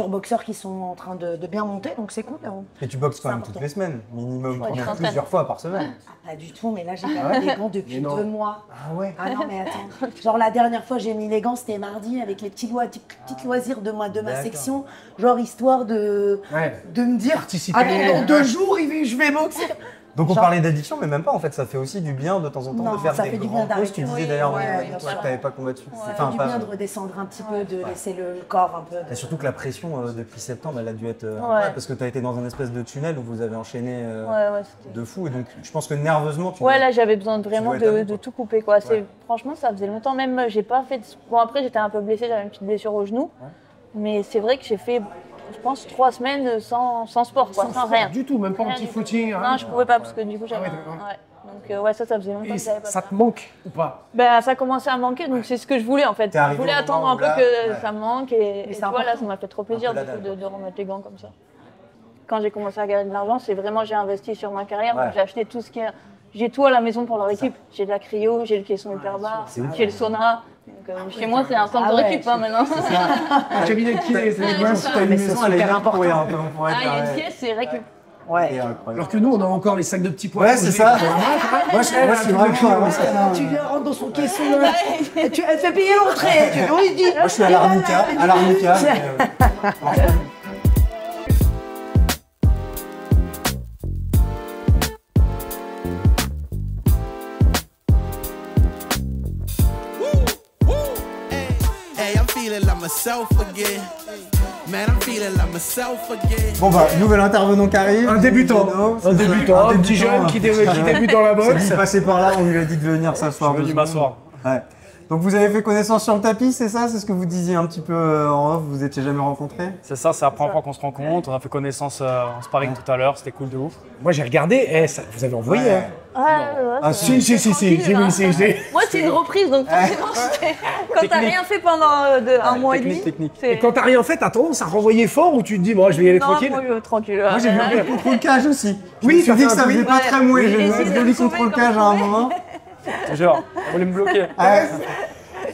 boxeurs qui sont en train de bien monter, donc c'est cool. Hein. Et tu boxes quand C'est même important. toutes les semaines, minimum, Ouais, tu t'entraînes. plusieurs fois par semaine. Pas du tout, mais là j'ai pas mis les gants depuis Mais non. 2 mois. Ah ouais. Ah non, mais attends. Genre la dernière fois, j'ai mis les gants, c'était mardi avec les petites loisirs de ma D'accord. section. Genre histoire de Ouais. me dire, Participer. attends, dans 2 jours, je vais boxer. Donc on Genre- parlait d'addiction, mais même pas en fait, ça fait aussi du bien de temps en temps Non, de faire ça des fait du grands bien pauses. Tu d'arrêter. disais Oui, d'ailleurs ouais, bien toi sûr. que t'avais pas combattu. Ça fait du bien de redescendre un petit peu, de laisser le corps un peu. Et surtout que la pression depuis septembre, elle a dû être Ouais. parce que tu as été dans un espèce de tunnel où vous avez enchaîné Ouais, c'était. de fou. Et donc je pense que nerveusement, tu Ouais, dois- là j'avais besoin vraiment dois être à bout, de quoi. tout couper quoi. Ouais. Franchement, ça faisait longtemps même. J'ai pas fait. Bon, après, j'étais un peu blessée, j'avais une petite blessure au genou. Mais c'est vrai que j'ai fait, je pense, 3 semaines sans sport, quoi, sans rien. Du tout, même pas un Rien petit du tout. footing. Non, je pouvais pas parce que du coup j'avais. Ah ouais, d'accord. Ouais. Donc, ouais, ça faisait longtemps Et que j'avais pas ça fait. te manque ou pas? Ben, ça commençait à manquer, donc c'est ce que je voulais en fait. T'es Je arrivé voulais au attendre moment un où peu là, que ouais. ça me manque et c'est tu vois, là, important. ça m'a fait trop plaisir Un peu du coup, la de remettre les gants comme ça. Quand j'ai commencé à gagner de l'argent, c'est vraiment j'ai investi sur ma carrière, donc Ouais. j'ai acheté tout ce qui est. J'ai tout à la maison pour leur équipe. J'ai de la cryo, j'ai le caisson hyper bas, j'ai le sauna. Donc, chez moi, c'est un centre Ah de ouais, récup hein, maintenant. Un cabinet de kiné, c'est Ouais, bien si ça. t'as une mais c'est maison, elle est super bien important. pourrie, un peu, on pourrait Ah, il y a dire, une ouais. pièce, c'est récup. Ouais. C'est incroyable. Alors que nous, on a encore les sacs de petits pois. Ouais, c'est ça. Moi, je suis vraiment Tu viens rentrer dans son caisson, là. Elle te fait payer l'entrée. Tu oui, dis. Moi, je suis à l'Arnica. Hey, I'm feeling like myself again. Man, I'm feeling like myself again. Bon bah, nouvel intervenant qui arrive. Un débutant, un petit jeune qui débute dans la C'est boxe. lui passé par là, on lui a dit de venir s'asseoir. Je suis venu m'asseoir. Ouais. Donc vous avez fait connaissance sur le tapis, c'est ça? C'est ce que vous disiez un petit peu en off, vous étiez jamais rencontrés? C'est ça, c'est la première fois qu'on se rencontre. On a fait connaissance en sparring tout à l'heure, c'était cool de ouf. Moi, j'ai regardé, vous avez envoyé. Ouais. Hein. Ah, Si, j'ai vu, j'ai. Moi, c'est une reprise, donc forcément, quand t'as rien fait pendant un mois et demi. Technique. Et quand t'as rien fait, t'as tendance à renvoyer fort ou tu te dis, bon, je vais y aller Non, tranquille? moi, tranquille. Moi j'ai vu un contrôle cage aussi. Oui, je me suis dit que t'as ça fait un faisait pas tweet. très mouillé, Ouais, j'ai j'ai vu essayé un de joli le sauver contrôle comme cage je à un pouvais. moment. Je te jure, on voulait me bloquer. Ouais.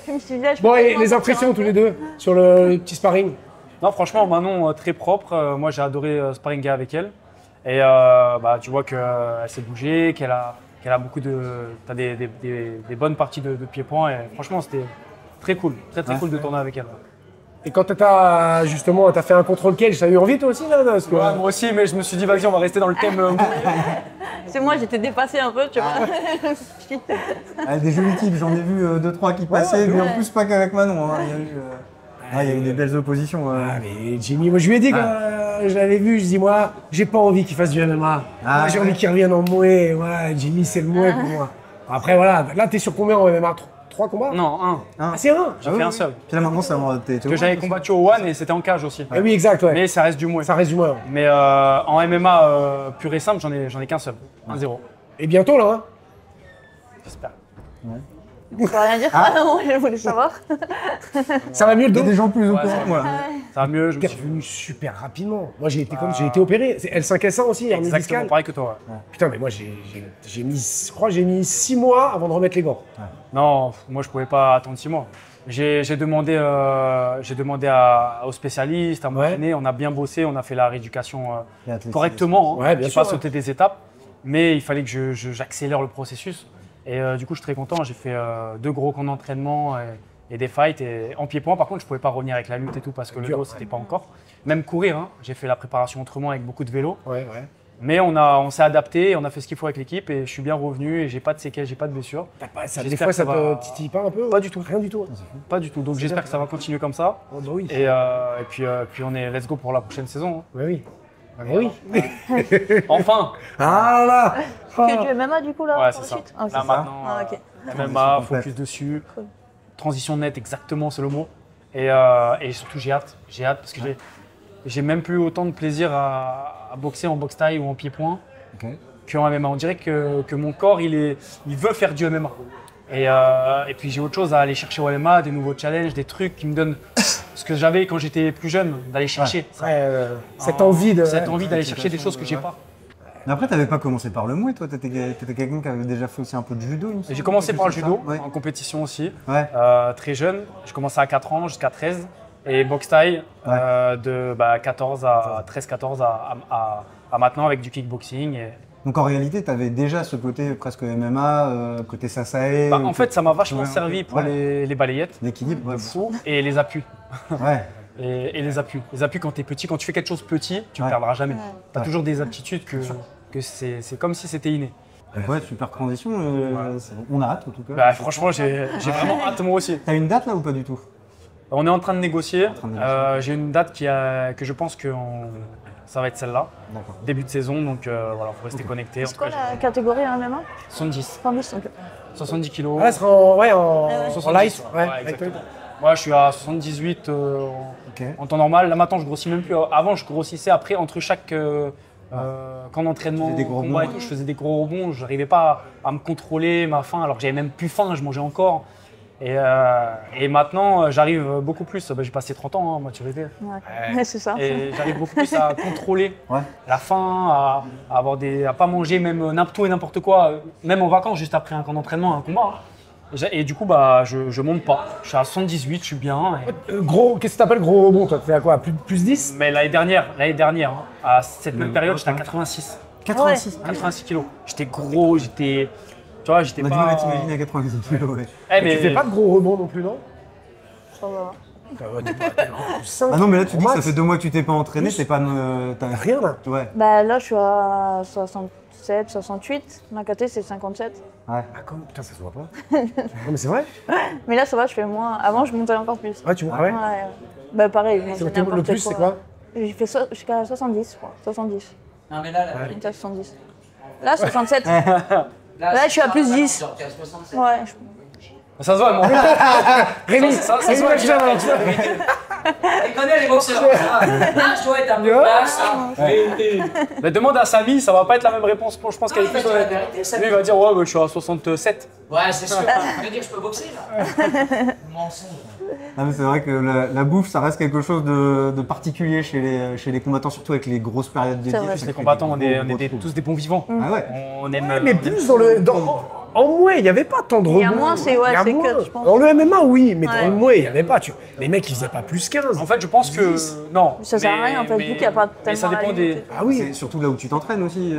Je me suis dit, là, je Bon, peux et pas les m'en impressions sortir tous les deux sur le petit sparring? Non, franchement, Manon, très propre. Moi, j'ai adoré sparringer avec elle. Et bah, tu vois qu'elle s'est bougée, qu'elle a beaucoup de. T'as des bonnes parties de pied-point. Et franchement, c'était très cool. Très cool de tourner avec elle. Et quand t'as justement fait un contrôle cage, t'as eu envie toi aussi là parce que... Ouais, moi aussi, mais je me suis dit, vas-y, on va rester dans le thème. C'est moi, j'étais dépassée un peu, tu vois. Ah, des jolis types, j'en ai vu 2-3 qui passaient, mais en plus pas qu'avec Manon. Hein. Il y a eu des belles oppositions. Ah mais Jimmy, moi je lui ai dit quand je l'avais vu, je dis moi, j'ai pas envie qu'il fasse du MMA. Moi j'ai envie qu'il revienne en mouet. Ouais, Jimmy c'est le mouet pour moi. Après voilà, là t'es sur combien en MMA? 3 combats? Non, un. Ah c'est un? J'ai fait un seul. Puis là maintenant, ça va. Parce que j'avais combattu au One et c'était en cage aussi. Ah oui exact ouais. Mais ça reste du mouet. Ça reste du mouet. Ouais. Mais en MMA pur et simple, j'en ai qu'un seul. 1-0. Et bientôt là hein? J'espère. On peut rien dire. Ah non, je voulais savoir. Ça va mieux le Il y dos? a des gens plus au Ouais, courant. ça va. Voilà. Ça va mieux. Je me T'es suis revenu super rapidement. Moi j'ai été comme j'ai été opéré. C'est L5S1 aussi, hernie exactement discale. pareil que toi. Ouais. Putain mais moi j'ai mis, je crois que j'ai mis 6 mois avant de remettre les gants. Non, moi je pouvais pas attendre 6 mois. J'ai demandé aux spécialistes, à mon kiné, on a bien bossé, on a fait la rééducation Et athlétisme. correctement. Ouais, bien J'ai sûr, pas sauté des étapes, mais il fallait que j'accélère le processus. Et du coup, je suis très content. J'ai fait 2 gros camps d'entraînement et des fights. Et en pied-point, par contre, je pouvais pas revenir avec la lutte et tout parce que le dos, c'était pas encore. Même courir, hein. J'ai fait la préparation autrement avec beaucoup de vélo. Ouais. Mais on s'est adapté, on a fait ce qu'il faut avec l'équipe et je suis bien revenu et j'ai pas de séquelles, j'ai pas de blessures. Des J'espère fois que ça ça va- te titille pas un peu? Pas du tout. Rien du tout. Pas du tout. Donc j'espère que ça va continuer comme ça. Oh bah oui. Et puis on est let's go pour la prochaine saison. Bah oui. Bah oui. Enfin. Ah là. Que du MMA du coup là Ouais, pour c'est la ça. suite? Ah, Là c'est ça. maintenant, Ah, ok. MMA, complète. focus dessus. Transition nette, exactement, c'est le mot. Et surtout j'ai hâte parce que j'ai même plus autant de plaisir à boxer en boxe taille ou en pied-point qu'en MMA. On dirait que mon corps il veut faire du MMA. Et puis j'ai autre chose à aller chercher au MMA, des nouveaux challenges, des trucs qui me donnent ce que j'avais quand j'étais plus jeune, d'aller chercher. Cette envie d'aller chercher des choses que j'ai pas. Mais après, t'avais pas commencé par le mouet, toi. T'étais quelqu'un qui avait déjà fait aussi un peu de judo, il me semble. J'ai commencé par le Quelque judo, chose comme ça. en compétition aussi, Ouais. très jeune. J'ai commencé à 4 ans jusqu'à 13. Et boxe taille de 14 à 13-14 à maintenant avec du kickboxing. Donc en réalité, t'avais déjà ce côté presque MMA, côté Sasae. En fait, ça m'a vachement Ouais. servi pour Ouais. les balayettes, l'équilibre. de fou, et les appuis. Ouais. Et les appuis. Les appuis, quand tu es petit, quand tu fais quelque chose petit, tu ne Ouais. perdras jamais. Tu as Ouais. toujours des aptitudes que que c'est comme si c'était inné. Ouais, super transition. On a hâte en tout cas. Bah, franchement, j'ai vraiment hâte moi aussi. T'as une date là ou pas du tout? On est en train de négocier. J'ai une date que je pense que ça va être celle-là. Début de saison, donc voilà, faut rester connecté. C'est quoi la catégorie en MMA? 70. 70, ok. 70 kilos. Ah, sera en light. Ouais, exactement. Moi, je suis à 78 en temps normal. Là, maintenant, je grossis même plus. Avant, je grossissais. Après, entre chaque camp d'entraînement, combat et tout, je faisais des gros rebonds. Je n'arrivais pas à me contrôler ma faim, alors que j'avais même plus faim, je mangeais encore. Et maintenant, j'arrive beaucoup plus. J'ai passé 30 ans, hein, moi, tu rêvais. Ouais, c'est ça. Et j'arrive beaucoup plus à contrôler la faim, à pas manger même tout et n'importe quoi, même en vacances, juste après un camp d'entraînement, un combat. Et du coup, bah, je monte pas. Je suis à 78, je suis bien. Qu'est-ce que t'appelles gros rebond, toi? Tu fais à quoi? Plus 10? Mais l'année dernière, hein, à cette même période, j'étais à 86. 86 86 kilos. J'étais gros, j'étais. Tu vois, j'étais pas. On a du mal à t'imaginer à 86 kilos, ouais. Mais tu fais pas de gros rebond non plus, non? Ça va. Ah non, mais là, tu dis que ça fait 2 mois que tu t'es pas entraîné, c'est pas. T'as rien là? Ouais. Bah là, je suis à 67, 68. Ma KT, c'est 57. Ouais. Ah, comment? Putain, ça se voit pas. Non, mais c'est vrai? Mais là, ça va, je fais moins. Avant, je montais encore plus. Ouais, tu vois. Ah ouais? Bah pareil, je montais n'importe Le plus, c'est quoi? J'ai fait jusqu'à 70, je crois. 70. Non, mais là, J'étais à 70. Là, 67. Là, je suis à plus 10. Ouais. Ça se voit, moi. Rémi, ça se voit. Il connaît les boxeurs. Là, je dois être à peu près. Mais demande à Samy, ça va pas être la même réponse. Je pense qu'elle est plus honnête. Lui, il va dire, ouais, bah, je suis à 67. Ouais, c'est sûr. Tu veux dire que je peux boxer là? Mensonge. Ah, mais c'est vrai que la bouffe, ça reste quelque chose de particulier chez les combattants, surtout avec les grosses périodes de diète. Les combattants, on est tous des bons vivants. Ah ouais. On aime. Mais plus en Muay, il n'y avait pas tant de rebonds. Il y a moins, c'est cut, je pense. Dans le MMA, oui, mais dans le Muay, il n'y avait pas. Les mecs, ils faisaient pas plus 15. En fait, je pense que. Non. Ça sert à rien, en fait, vu qu'il n'y a pas tellement. Mais ça dépend des. Ah oui. C'est surtout là où tu t'entraînes aussi.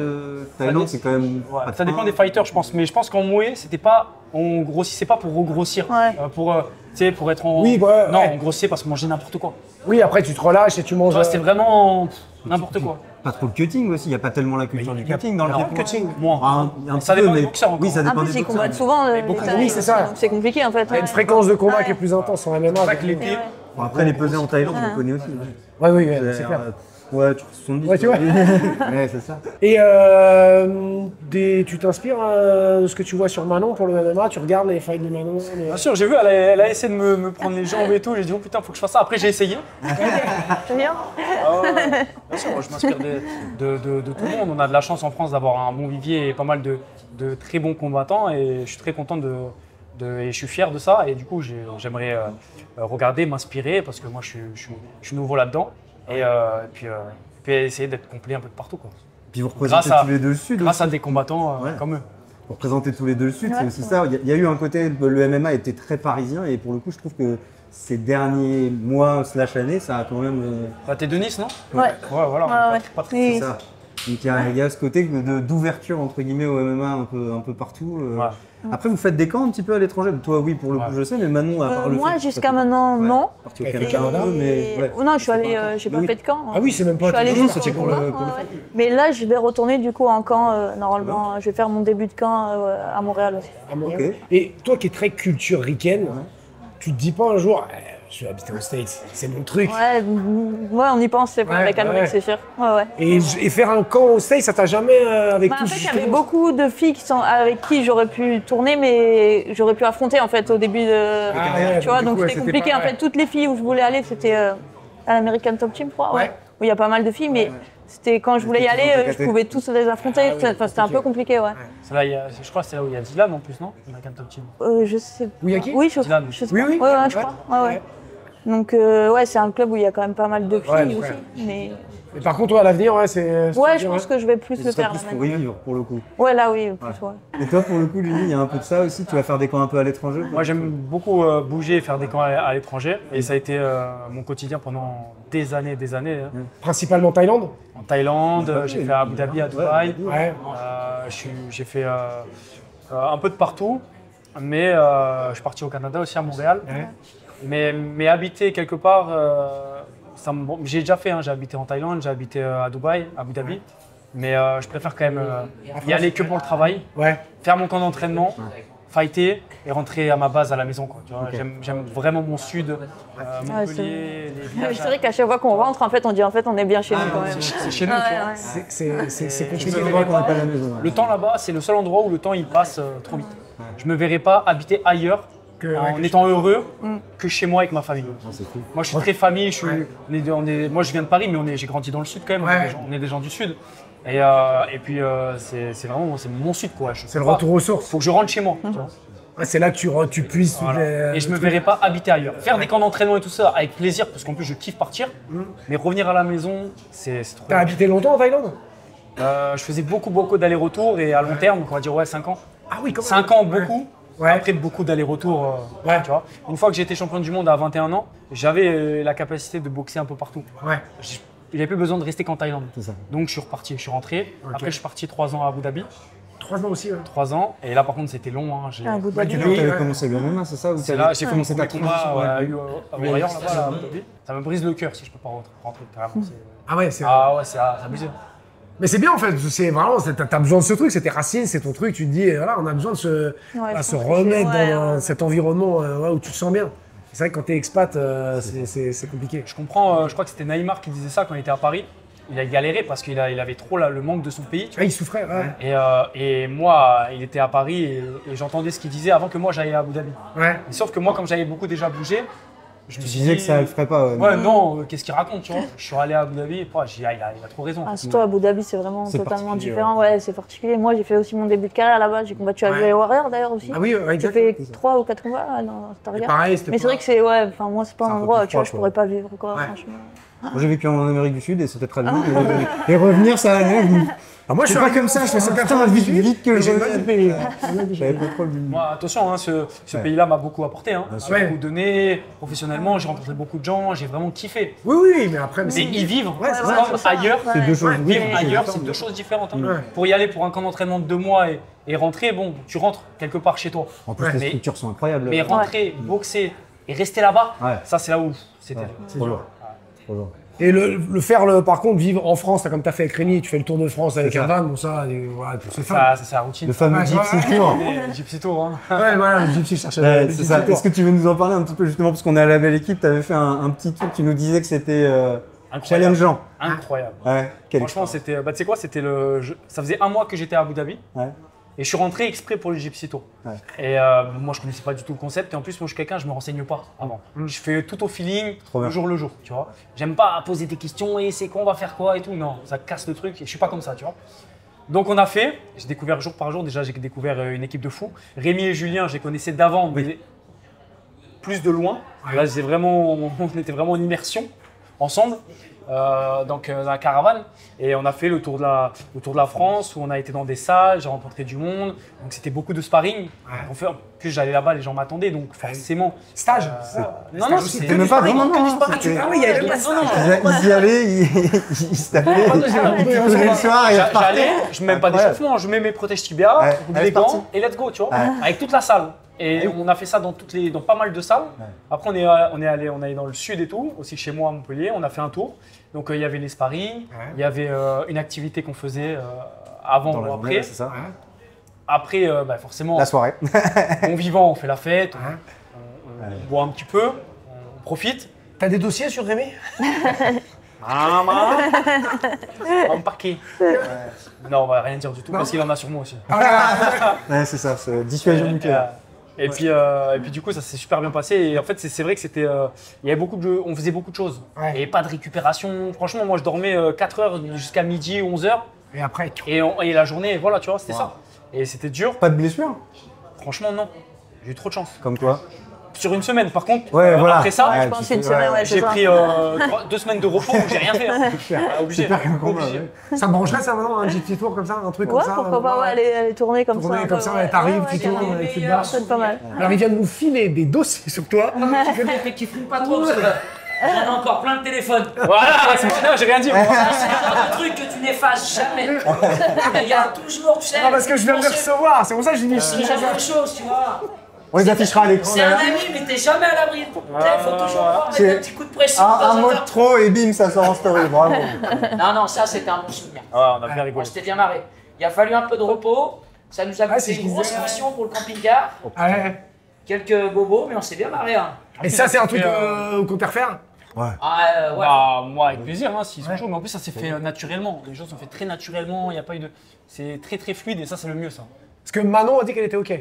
Thaïlande, c'est quand même. Ça dépend des fighters, je pense. Mais je pense qu'en Muay, c'était pas. On grossissait pas pour regrossir. Pour être en. Oui, non, on grossissait parce qu'on mangeait n'importe quoi. Oui, après, tu te relâches et tu manges. C'était vraiment n'importe quoi. Pas trop le cutting aussi, il n'y a pas tellement la culture du cutting dans le cutting. Moins. Ça dépend des boxeurs encore. Oui, ça En dépend plus, des ils combattent boxeurs. souvent. Oui, c'est ça. C'est compliqué en fait. Il y a une fréquence de combat qui est plus intense en MMA. Bon, après, les pesées en Thaïlande, on connaît aussi. Oui, c'est clair. Ouais, tu fais 70. Ouais, tu vois. Ouais, c'est ça. Et tu t'inspires de ce que tu vois sur Manon pour le MMA? Tu regardes les fights de Manon? Bien sûr, j'ai vu, elle a essayé de me prendre les jambes et tout. J'ai dit, oh putain, faut que je fasse ça. Après, j'ai essayé. C'est bien. Bien sûr, moi, je m'inspire de tout le monde. On a de la chance en France d'avoir un bon vivier et pas mal de très bons combattants. Et je suis très content et je suis fier de ça. Et du coup, j'aimerais regarder, m'inspirer parce que moi, je suis nouveau là-dedans. Et puis essayer d'être complet un peu de partout, quoi. Puis vous représentez tous les deux le Sud. Grâce à des combattants comme eux. Vous représentez tous les deux le Sud, c'est aussi ça. Il y a eu un côté, le MMA était très parisien et pour le coup, je trouve que ces derniers mois / années, ça a quand même. T'es de Nice, non? Ouais. Voilà. Ouais. C'est ça. Donc il y a ce côté d'ouverture entre guillemets au MMA un peu partout. Après, vous faites des camps un petit peu à l'étranger. Toi, oui, pour le coup, je sais, mais Manon, à part moi, jusqu'à maintenant, non. Parti au Canada, mais. Non, je suis allée, j'ai pas fait de camp. Ah oui, c'est même pas. Je suis allée juste c'était pour le. Mais là, je vais retourner du coup en camp. Normalement, je vais faire mon début de camp à Montréal aussi. À Montréal. Et toi qui es très culture ricaine, tu te dis pas un jour, je vais habiter aux States, c'est mon truc. Ouais, on y pense, c'est pas avec Amérique, c'est sûr. Ouais. Et faire un camp aux States, ça t'a jamais avec tout en fait, il y avait beaucoup de filles avec qui j'aurais pu tourner, mais j'aurais pu affronter en fait au début de. Tu vois, donc c'était compliqué. En fait, toutes les filles où je voulais aller, c'était à l'American Top Team, je crois. Ouais. Où il y a pas mal de filles, mais c'était quand je voulais y aller, je pouvais tous les affronter. Enfin, c'était un peu compliqué, ouais. Je crois que c'est là où il y a Dylan en plus, non? American Top Team. Je sais. Où il y a qui? Oui, je sais. Oui. Ouais, je crois. Ouais. Donc, c'est un club où il y a quand même pas mal de filles aussi. Mais par contre, toi, à l'avenir, c'est. Ouais, je pense que je vais plus le faire. Plus pour y vivre, pour le coup. Ouais, là, oui, plus, ouais. Et toi, pour le coup, Lily, il y a un peu de ça aussi. Tu vas faire des camps un peu à l'étranger? Moi, j'aime beaucoup bouger et faire des camps à l'étranger. Et ça a été mon quotidien pendant des années. Principalement Thaïlande? En Thaïlande, j'ai fait à Abu Dhabi, à Dubaï. Ouais. J'ai fait un peu de partout. Mais je suis parti au Canada aussi, à Montréal. Ouais. Mais habiter quelque part, j'ai déjà fait. J'ai habité en Thaïlande, j'ai habité à Dubaï, à Abu Dhabi. Mais je préfère quand même y aller que pour le travail, Ouais. faire mon camp d'entraînement, fighter et rentrer à ma base à la maison. Quoi, tu vois. J'aime vraiment mon sud, Montpellier, les villages. C'est vrai qu'à chaque fois qu'on rentre, en fait, on dit en fait on est bien chez nous quand même. C'est chez nous, tu vois. C'est compliqué. C'est vrai qu'on n'est pas à la maison. Le temps là-bas, c'est le seul endroit où le temps il passe trop vite. Je me verrais pas habiter ailleurs en étant heureux que chez moi avec ma famille. Moi, je suis très famille. Moi, je viens de Paris, mais j'ai grandi dans le sud quand même. Ouais. On est des gens du sud. Et puis, c'est vraiment mon sud, quoi. C'est le retour aux sources. Faut que je rentre chez moi. tu vois. Ouais, c'est là que tu puisses. Voilà. Et je me verrais pas habiter ailleurs. Faire des camps d'entraînement et tout ça avec plaisir, parce qu'en plus, je kiffe partir. Mais revenir à la maison, c'est trop. T'as habité longtemps en Thaïlande? Je faisais beaucoup d'allers-retours et à long terme, donc on va dire 5 ans. Ah oui, quand même. 5 ans, beaucoup. Ouais. Après, beaucoup d'allers-retours. Tu vois. Une fois que j'ai été champion du monde à 21 ans, j'avais la capacité de boxer un peu partout. Ouais. Il n'y avait plus besoin de rester qu'en Thaïlande. C'est ça. Donc je suis reparti, je suis rentré. Après, je suis parti 3 ans à Abu Dhabi. 3 ans aussi, ouais. 3 ans. Et là, par contre, c'était long. Hein. À Abu Tu Dhabi. avais commencé le MMA, c'est ça? C'est là, j'ai commencé commencé ta mes transition. combats à Warrior là-bas, là, à Abu Dhabi. Ça me brise le cœur si je peux pas rentrer carrément. Ah ouais, c'est C'est abusé. Mais c'est bien en fait, c'est vraiment, t'as besoin de ce truc, c'est tes racines, c'est ton truc, tu te dis, voilà, on a besoin de se remettre dans cet environnement où tu te sens bien. C'est vrai que quand t'es expat, c'est compliqué. Je comprends, je crois que c'était Neymar qui disait ça quand il était à Paris. Il a galéré parce qu'il avait trop le manque de son pays. Ah, il souffrait, ouais. Et moi, il était à Paris et j'entendais ce qu'il disait avant que moi j'aille à Abu Dhabi. Ouais. Mais sauf que moi, comme j'avais beaucoup déjà bougé, je me Tu suis disais dit, que ça le ferait pas. Ouais, non, qu'est-ce qu'il raconte, tu vois. Je suis allé à Abu Dhabi et j'ai dit, il a trop raison. Ah, surtout à Abu Dhabi, c'est vraiment C'est totalement particulier, différent. Ouais, c'est particulier. Moi, j'ai fait aussi mon début de carrière là-bas. J'ai combattu avec les Warriors d'ailleurs aussi. Ah oui, ouais, J'ai exact. fait 3 ou 4 combats dans Et Staria. pareil, c'était Mais c'est vrai que c'est, enfin, moi, c'est pas C'est un un peu endroit, plus tu vois, froid, je quoi. pourrais pas vivre, quoi, Ouais. franchement. Moi j'ai vécu en Amérique du Sud et c'était très bien. Et revenir, ça allait. Ah, moi, je C'est suis pas comme ça, je fais ça vite que je J'avais pas trop le but. Moi, attention, hein, ce pays-là m'a beaucoup apporté. Hein. sûr. M'a beaucoup donné professionnellement, j'ai rencontré beaucoup de gens, j'ai vraiment kiffé. Oui, mais après, Mais y vivre, Ouais, c'est comme ailleurs, C'est deux choses. vivre oui, ailleurs, c'est c'est deux choses différentes. hein. Ouais. Pour y aller pour un camp d'entraînement de 2 mois et rentrer, bon, tu rentres quelque part chez toi. En plus, les Mais- structures sont incroyables. Mais rentrer, boxer et rester là-bas, Ouais. ça c'est là où c'était. Trop lourd. Trop lourd. Et par contre, vivre en France, comme tu as fait avec Rémi, tu fais le Tour de France avec C'est ça. Ervan, bon ça, voilà, c'est fun. Ça, c'est la routine. Le fameux Ouais, Gypsy ouais. Tour. Gypsy Tour, hein. Ouais, voilà, le Gypsy cherchait Ouais, le c'est Gypsy ça. Tour. Est-ce que tu veux nous en parler un petit peu justement parce qu'on est à la belle équipe, tu avais fait un petit tour, tu nous disais que c'était Incroyable. challengeant. Incroyable. Ouais, quel Franchement, c'était. Bah, tu sais quoi, ça faisait 1 mois que j'étais à Abu Dhabi. Ouais. Et je suis rentré exprès pour le Gypsy Tour. Ouais. Et moi, je connaissais pas du tout le concept. Et en plus, moi, je suis quelqu'un, je me renseigne pas avant. Je fais tout au feeling, Trop bien. le jour, tu vois. J'aime pas poser des questions et c'est quoi, on va faire quoi et tout. Non, ça casse le truc. Et je suis pas comme ça, tu vois. Donc, on a fait. J'ai découvert jour par jour. Déjà, j'ai découvert une équipe de fous. Rémi et Julien, je les connaissais d'avant, mais plus de loin. Là, on était vraiment en immersion ensemble. Donc dans la caravane et on a fait le tour de la France où on a été dans des salles, j'ai rencontré du monde, donc c'était beaucoup de sparring. En plus j'allais là-bas, les gens m'attendaient donc forcément. Stage. Non, C'était même pas vraiment. C'était- Ah oui, il y avait pas ça. Ils y allaient, ils se tapaient, ils prenaient le soir et ils repartaient. J'allais, je mets même pas Incroyable. d'échauffement, je mets mes protèges tibia, Ouais. des Allez, gants c'est parti. et let's go, tu vois, Ouais. avec toute la salle. Et on a fait ça dans pas mal de salles. Après, on est allé dans le sud et tout, aussi chez moi à Montpellier. On a fait un tour. Donc, il y avait les sparring, il y avait une activité qu'on faisait avant Dans ou la après. journée, c'est ça. Après, forcément, La soirée. bon vivant, on fait la fête, on boit un petit peu, on profite. T'as des dossiers sur Rémi? On parquet. Non, on va rien dire du tout parce qu'il en a sur moi aussi. Ouais, c'est ça, c'est dissuasion nucléaire. Et puis du coup ça s'est super bien passé et en fait c'est vrai que c'était il y avait on faisait beaucoup de choses. Ouais. Il n'y avait pas de récupération. Franchement moi je dormais 4 heures jusqu'à midi ou 11 heures Et après, et la journée voilà tu vois c'était ça. Et c'était dur. Pas de blessure? Franchement non. J'ai eu trop de chance. Comme quoi? Sur une semaine par contre Ouais, voilà. après ça Ouais, Je pense tu que c'est une sais, semaine, ouais, c'est j'ai ça. pris 2 semaines de repos où j'ai rien fait. hein. Obligé. Super comme combat, Obligé. ouais. ça me brancherait ça maintenant, un Gypsy Tour comme ça, un truc Ouais, comme ça. pourquoi pas, ouais, aller tourner comme ça. Tourner un comme peu, ça, ouais. t'arrives, Ouais, tu tournes, carrément. et tu te barres. Ça peut être pas mal. Alors il vient de nous filer des dossiers sur toi. Mais qui fume pas trop, parce que j'en ai encore plein de téléphones. Voilà, c'est bon, j'ai rien dit. moi. C'est le genre de truc que tu n'effaces jamais. Il y a toujours, tu sais. Non, parce que je viens de les recevoir, c'est pour ça que j'ai mis. Si j'avais autre chose, tu vois. On les affichera à l'écran. C'est un ami, mais t'es jamais à l'abri. Il faut toujours voir mettre un petit coup de pression. Un mot de trop et bim, ça sort en story. Bravo. Non, ça c'était un bon souvenir. Ouais, on a bien On rigolé. s'était bien marré. Il a fallu un peu de repos. Ça nous a coûté une grosse mission pour le camping-car. Ouais. Quelques bobos, mais on s'est bien marré. Hein. Et ça, c'est un truc qu'on peut refaire? Ouais. Bah, moi, avec plaisir, hein, s'ils sont chauds. Mais en plus, ça s'est fait naturellement. Les choses sont faites très naturellement. Il n'y a pas eu de. C'est très très fluide et ça, c'est le mieux, ça. Parce que Manon a dit qu'elle était OK.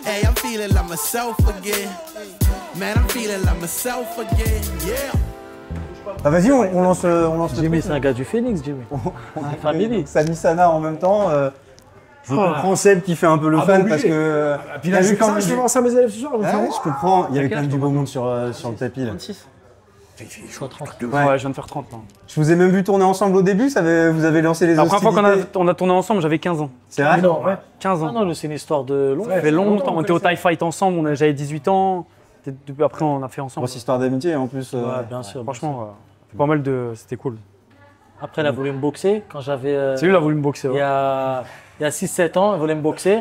Hey, I'm feeling like myself again. Man, I'm feeling like myself again. Yeah. Bah vas-y, on lance le Jimmy, truc. c'est un gars du Phoenix, Jimmy. Family. Sami Sana en même temps. Je comprends Seb qui fait un peu le fan parce que. Puis là, je vais voir ça à mes élèves ce soir. Je comprends, il y avait quand même du beau monde sur le tapis là. 26. Je suis à 30. Ouais, je viens de faire 30 ans. Je vous ai même vu tourner ensemble au début, vous avez lancé les La première fois hostilités. qu'on a tourné ensemble, j'avais 15 ans. C'est vrai? Non, ouais. 15 Ah ans. non, c'est une histoire de long. Ça fait longtemps. On était au TIE Fight ensemble, j'avais 18 ans. Depuis après, on a fait ensemble. Grosse histoire d'amitié en plus. Ouais, bien sûr. Franchement, pas mal de. C'était cool. Après, il a voulu me boxer quand j'avais. C'est lui qui a voulu me boxer. Il y Ouais. a 6-7 ans, il voulait me boxer.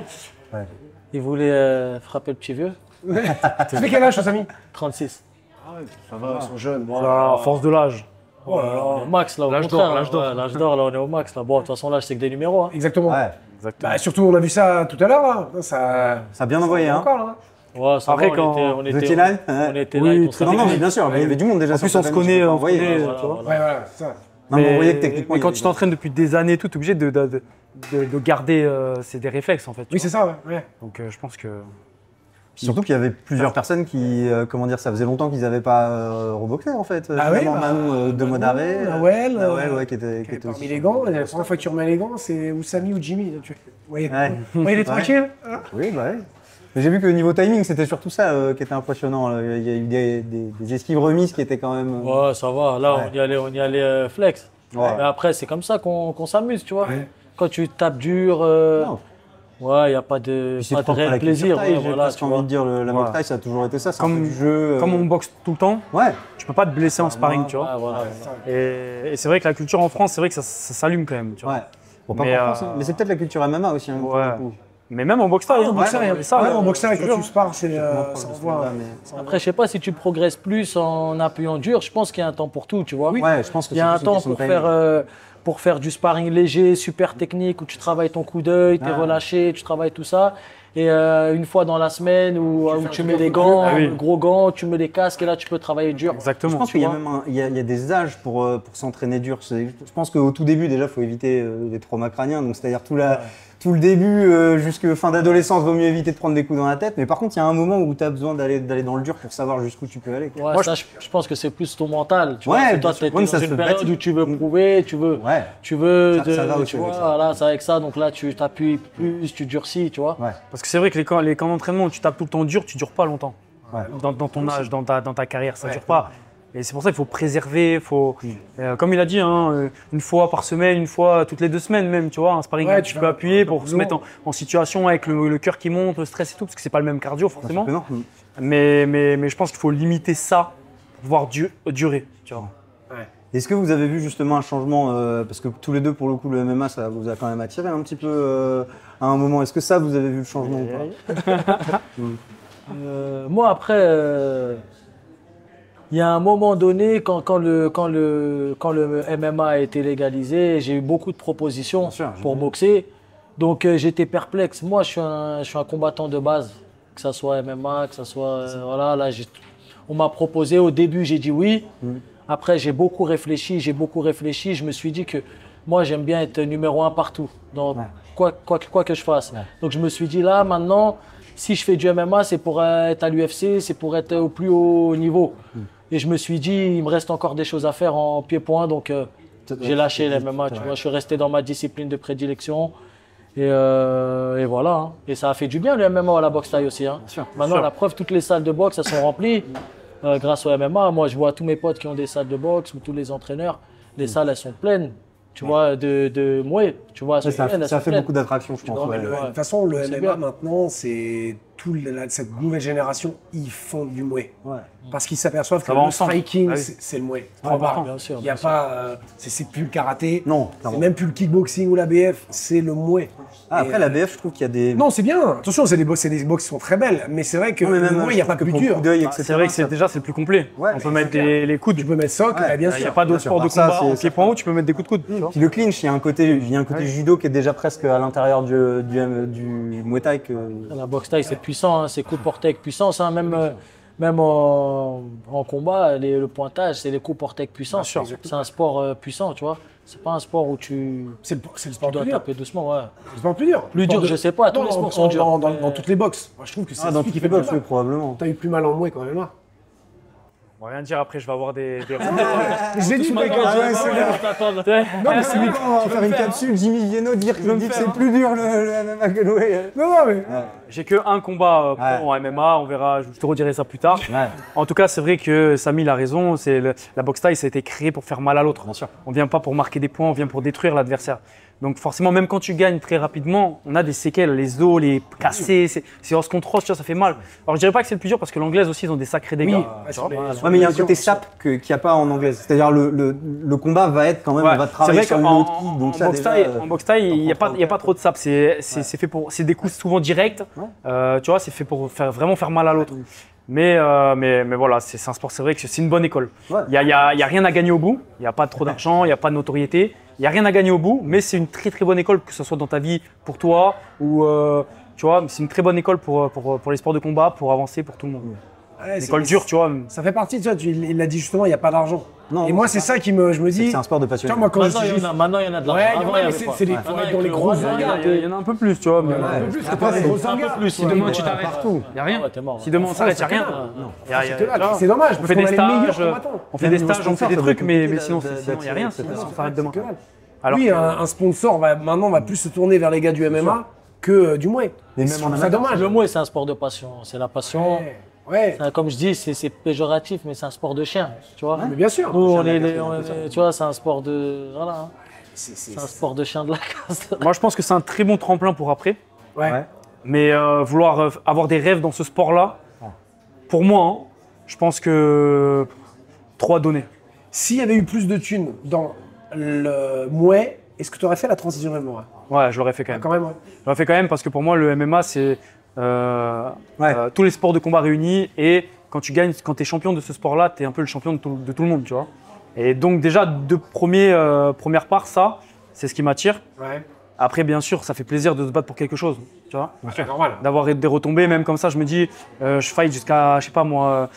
Ouais. Il voulait frapper le petit vieux. Tu fais quel âge, tes amis? 36. Ça va, ils sont jeunes. À force de l'âge. On est au max là, au L'âge contraire. d'or, l'âge d'or. Ouais, l'âge d'or, là, on est au max là. Bon, de toute façon, l'âge, c'est que des numéros. Hein. Exactement. Ouais, Exactement. Bah, surtout, on a vu ça tout à l'heure, là. Ça ça a bien envoyé hein. encore, là. Ouais, ça Après, va, quand on Vous était étiez là on était Oui, là. avec très ton Non, non, famille. mais bien sûr, mais il y avait du monde déjà. En plus, sur on se cette année, connaît, tu peux on envoyer, connaît, hein. tu vois. Ouais, voilà, c'est ça. Non, mais on voyait que techniquement. Mais quand il y tu t'entraînes depuis des années et tout, t'es obligé de garder c'est des réflexes en fait. tu Oui, vois. c'est ça, ouais. Donc je pense que. Surtout qu'il y avait plusieurs personnes qui, comment dire, ça faisait longtemps qu'ils n'avaient pas reboxé en fait. Ah oui, Finalement, bah, Manon, 2 mois d'arrêt. Nawel, ouais, qui était Parmi aussi. les gants, la première fois que tu remets les gants, c'est ou Samy ou Jimmy. Là, Ouais. Vous voyez les tranquilles hein? Oui, bah ouais. Mais j'ai vu que niveau timing, c'était surtout ça qui était impressionnant. Là. Il y a eu des esquives remises qui étaient quand même. Ouais, ça va. Là, Ouais. on y allait flex. Ouais. Mais après, c'est comme ça qu'on s'amuse, tu vois. Ouais. Quand tu tapes dur, Non. ouais, il n'y a pas de, Puis c'est pas de propre à la réel culture plaisir. thaï, Ouais, j'ai voilà, presque tu envie vois. de dire, la Ouais. boxe thaï, ça a toujours été ça. C'est un Comme- peu du jeu. Comme on boxe tout le temps, Ouais. tu peux pas te blesser en sparring, tu vois. Ouais, voilà. Et c'est vrai que la culture en France, c'est vrai que ça s'allume quand même, tu vois. Ouais. Bon, pas Mais, qu'en France, hein. Mais c'est peut-être la culture MMA aussi. Hein, pour Ouais. le coup. Mais même en boxe thaï, En boxe, ouais, ça, en boxe, je te quand jure. tu spares, c'est Moi, ça pour le envoie. coup, là, mais- Après, je sais pas si tu progresses plus en appuyant dur. Je pense qu'il y a un temps pour tout, tu vois. Ouais, je pense que Il y a c'est un plus une temps question de timing. pour faire du sparring léger, super technique, où tu travailles ton coup d'œil, tu es Ah. relâché, tu travailles tout ça. Et une fois dans la semaine où tu mets les gants, Ah oui. gros gants, tu mets les casques et là tu peux travailler dur. Je Exactement. pense qu'il y a même il y a des âges pour s'entraîner dur. Je pense qu'au tout début, déjà, il faut éviter les traumas crâniens. Donc, c'est-à-dire tout le début jusqu'à fin d'adolescence, vaut mieux éviter de prendre des coups dans la tête. Mais par contre, il y a un moment où tu as besoin d'aller dans le dur pour savoir jusqu'où tu peux aller. Ouais, Moi, ça, je pense que c'est plus ton mental. Tu Ouais, vois, c'est bien toi, sûr. tu es Ouais, mais dans ça se une période bâtit. où tu veux prouver, tu veux, Ouais. Ça va aussi tu avec vois, ça. voilà, c'est avec ça. Donc là, tu t'appuies plus, tu durcis, tu vois. Ouais. Parce que c'est vrai que les camps d'entraînement où tu tapes tout le temps dur, tu dures pas longtemps. Ouais. Dans ton âge, dans ta carrière, ça dure pas. Et c'est pour ça qu'il faut préserver, comme il a dit, hein, une fois par semaine, une fois toutes les 2 semaines même, tu vois, un sparring Ouais, tu tu peux vas- appuyer pour se non. mettre en situation avec le cœur qui monte, le stress et tout, parce que c'est pas le même cardio forcément. Non. Mais je pense qu'il faut limiter ça pour pouvoir durer, tu vois. Est-ce que vous avez vu justement un changement, parce que tous les deux, pour le coup, le MMA, ça vous a quand même attiré un petit peu à un moment. Est-ce que ça, vous avez vu le changement ou pas? Moi, après, il y a un moment donné, quand le MMA a été légalisé, j'ai eu beaucoup de propositions Bien sûr, pour boxer. Donc, j'étais perplexe. Moi, je suis un combattant de base, que ça soit MMA, que ça soit. Voilà, là, on m'a proposé. Au début, j'ai dit oui. Après, j'ai beaucoup réfléchi. Je me suis dit que moi, j'aime bien être numéro 1 partout, dans quoi que je fasse. Donc, je me suis dit là, maintenant, si je fais du MMA, c'est pour être à l'UFC, c'est pour être au plus haut niveau. Et je me suis dit, il me reste encore des choses à faire en pied-point, donc j'ai lâché le MMA. Tu vois, je suis resté dans ma discipline de prédilection. Et voilà. Hein. Et ça a fait du bien le MMA à la boxe thaï aussi. Hein. Maintenant, la preuve, toutes les salles de boxe, elles sont remplies grâce au MMA. Moi, je vois tous mes potes qui ont des salles de boxe ou tous les entraîneurs, les salles, elles sont pleines. Tu vois, tu vois, Ça fait beaucoup d'attractions, je pense. Non, mais ouais. de toute façon, le C'est MMA bien. maintenant, c'est cette nouvelle génération, ils font du mouet. Ouais. Parce qu'ils s'aperçoivent que Ça va le ensemble. striking, Ah oui. c'est le mouet. Ouais, bien sûr. Il n'y a pas, c'est plus le karaté. Non, C'est clairement. même plus le kickboxing ou la BF, c'est le mouet. Ah, Et, après, la BF, je trouve qu'il y a des. non, c'est bien. Attention, c'est des box qui sont très belles, mais c'est vrai que Non, mais le même, mouet, il n'y a je pas trouve plus que pour le dur. coup d'œil, Ah, etc., c'est vrai que ça- c'est le plus complet. Ouais, On peut mais mettre les coudes. Tu peux mettre socle, Ouais. bah, bien Il n'y a sûr. pas d'autre sûr. sport de Alors ça, combat c'est- en pied-point haut, tu peux mettre des coups de coude. tu vois. Puis le clinch, il y a un côté judo qui est déjà presque à l'intérieur du Muay Thai que. La boxe taille, c'est puissant, hein, c'est coups portés avec puissance. Hein, même en combat, le pointage, c'est les coups portés avec puissance. Bien sûr. C'est un sport puissant, tu vois. C'est pas un sport où tu C'est le sport dois plus dur. taper doucement. Ouais. C'est le sport plus dur. Plus dur, je sais pas, tous les sports sont durs. Dans toutes les boxes. Moi, je trouve que c'est Ah, dans celui toutes qui les fait boxes, plus oui, probablement. T'as eu plus mal en mouet quand même là. On va rien dire après, je vais avoir des. J'ai dit, mec, Ah ouais, c'est bien. Non, mais c'est on va faire une capsule, Jimmy Vienno dire que c'est plus dur le MMA que le Muay. Non, mais. J'ai que un combat pro Ouais. en MMA, on verra, je te redirai ça plus tard. Ouais. En tout cas, c'est vrai que Samy il a raison, la boxe taille, ça a été créé pour faire mal à l'autre. Bien sûr. On vient pas pour marquer des points, on vient pour détruire l'adversaire. Donc forcément, même quand tu gagnes très rapidement, on a des séquelles, les os, les cassés, c'est hors contrôle, tu vois, ça fait mal. Alors je dirais pas que c'est le plus dur parce que l'anglaise aussi, ils ont des sacrés dégâts. Ouais, mais il y a un côté sap qu'il n'y a pas en anglaise. C'est-à-dire le combat va être quand même, Ouais, on va c'est travailler vrai sur le qu'en haut kick, donc ça boxe déjà, taille, en boxe taille, il n'y a pas trop de sap. C'est fait pour, c'est des coups souvent directs. Tu vois, c'est fait pour vraiment faire mal à l'autre. Mais voilà, c'est un sport, c'est vrai que c'est une bonne école. Ouais. Il y a rien à gagner au bout. Il n'y a pas trop d'argent, il n'y a pas de notoriété. Il n'y a rien à gagner au bout, mais c'est une très très bonne école, que ce soit dans ta vie pour toi ou tu vois, c'est une très bonne école pour les sports de combat, pour avancer pour tout le monde. Ouais, Une c'est- école dure, tu vois. Ça fait partie, tu vois, il l'a dit justement, il n'y a pas d'argent. Non, Et moi, c'est ça qui me, je me dis. c'est un sport de Tu passionné. vois, moi, quand Maintenant, je il y en a, maintenant, il y en a de l'argent. Ouais, Avant, il y mais avait c'est pas. c'est les, Maintenant, faut être avec dans les le grosses roi, zones. Il y en a un peu plus, tu vois. mais- Après, C'est un peu plus. Si demain tu ouais. t'arrêtes, partout. il n'y a rien. Ouais, t'es mort. Si demain on s'arrête, il n'y a rien. Y a- c'est y a- que dalle. tu vois, C'est dommage, On parce fait qu'on des a les meilleurs stages, combattants. on fait des stages, on fait sponsors, des ça trucs, doit mais compliqué sinon d'attirer il n'y a rien. cette- On s'arrête demain. Que dalle. Alors Oui, que- un sponsor maintenant va plus se tourner vers les gars du MMA que du Muay. Mais Et même je en trouve ça amateur, dommage. Le mot, c'est un sport de passion. C'est la passion. Ouais, Comme je dis, c'est péjoratif, mais c'est un sport de chien. Tu vois. mais bien sûr. Nous, on est, tu vois, c'est un sport de. Voilà. hein. C'est un sport de chien de la casse. Moi, je pense que c'est un très bon tremplin pour après. Ouais. Mais vouloir avoir des rêves dans ce sport-là, pour moi, hein, je pense que trop à donner. S'il y avait eu plus de thunes dans le Muay, est-ce que tu aurais fait la transition MMA? Ouais, je l'aurais fait quand même. Quand même, ouais. Je l'aurais fait quand même parce que pour moi, le MMA, c'est tous les sports de combat réunis. Et quand tu gagnes, quand tu es champion de ce sport-là, tu es un peu le champion de tout le monde, tu vois. Et donc déjà, première part, ça, c'est ce qui m'attire. Ouais. Après, bien sûr, ça fait plaisir de se battre pour quelque chose, tu vois. C'est normal. D'avoir des retombées, même comme ça, je me dis, je fight jusqu'à, je sais pas moi,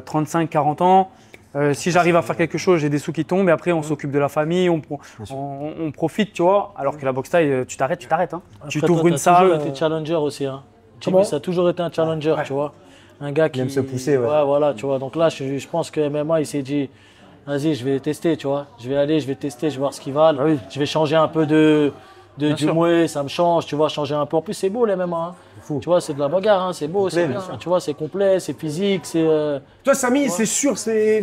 35, 40 ans. Si j'arrive à faire quelque chose, j'ai des sous qui tombent, et après on s'occupe de la famille, on profite, tu vois. Alors que la boxe taille, tu t'arrêtes. Hein. Tu Après, t'ouvres toi, une t'as toujours salle. été challenger aussi. Hein. Comment Jimmy, ça a toujours été un challenger, tu vois. Un gars qui aime se pousser, ouais. voilà, tu vois. Donc là, je pense que MMA, il s'est dit, vas-y, je vais tester, tu vois. Je vais aller, je vais tester, je vais voir ce qu'ils valent. Ah oui. Je vais changer un peu du sûr. Muay, ça me change, tu vois, changer un peu. En plus, c'est beau les MMA. Hein. Tu vois, c'est de la bagarre, hein. C'est beau, c'est bien. Tu vois, c'est complet, c'est physique, c'est. Toi, Samy, c'est sûr, c'est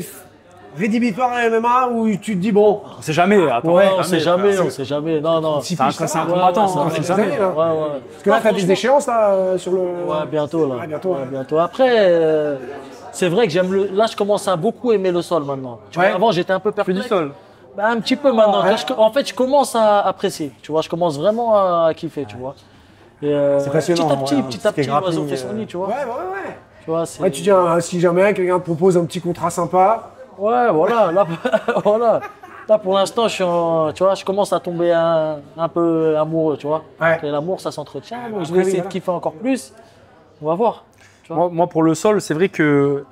rédhibitoire à MMA ou tu te dis, bon, On sait jamais. Attends, Ouais, on sait jamais, on sait jamais. Non, non. si c'est un ça va. combattant. ça on va, sait ça jamais. va. Ouais, ouais. Parce que là, t'as des échéances là sur le. Ouais, bientôt là. Ouais, bientôt, ouais. bientôt. Après, c'est vrai que j'aime le. Là, je commence à beaucoup aimer le sol maintenant. Tu vois, Ouais. avant, j'étais un peu Fais perplexe. du sol. Bah, un petit peu maintenant. Ouais. Là, en fait, je commence à apprécier. Tu vois, je commence vraiment à kiffer, tu vois. Et, C'est passionnant, Petit à ouais, petit, tout ce qui est l'oiseau grappling, fait son nid, tu vois. Ouais, ouais. Tu vois, c'est. Ouais, tu dis, si jamais quelqu'un te propose un petit contrat sympa. Ouais, voilà, là, voilà. Là, pour l'instant, tu vois, je commence à tomber un peu amoureux, tu vois. Ouais. Et l'amour, ça s'entretient, donc je Après, vais essayer oui, de voilà. kiffer encore plus. On va voir. Moi, pour le sol, c'est vrai que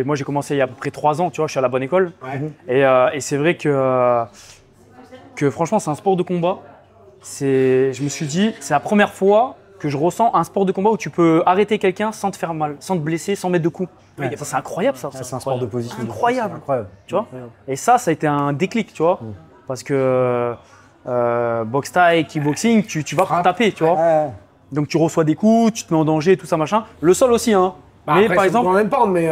moi, j'ai commencé il y a à peu près 3 ans, tu vois, je suis à la bonne école. Ouais. Et c'est vrai que franchement, c'est un sport de combat. Je me suis dit, c'est la première fois que je ressens un sport de combat où tu peux arrêter quelqu'un sans te faire mal, sans te blesser, sans mettre de coups. Ça, c'est incroyable, ça. Ça, c'est un sport de position. Incroyable. C'est incroyable. Tu vois. Et ça a été un déclic, tu vois. Parce que boxe taille, kickboxing, tu vas pour taper, tu vois. Ouais. Donc tu reçois des coups, tu te mets en danger, tout ça, machin. Le sol aussi, hein. Mais après, par exemple, on même pas, mais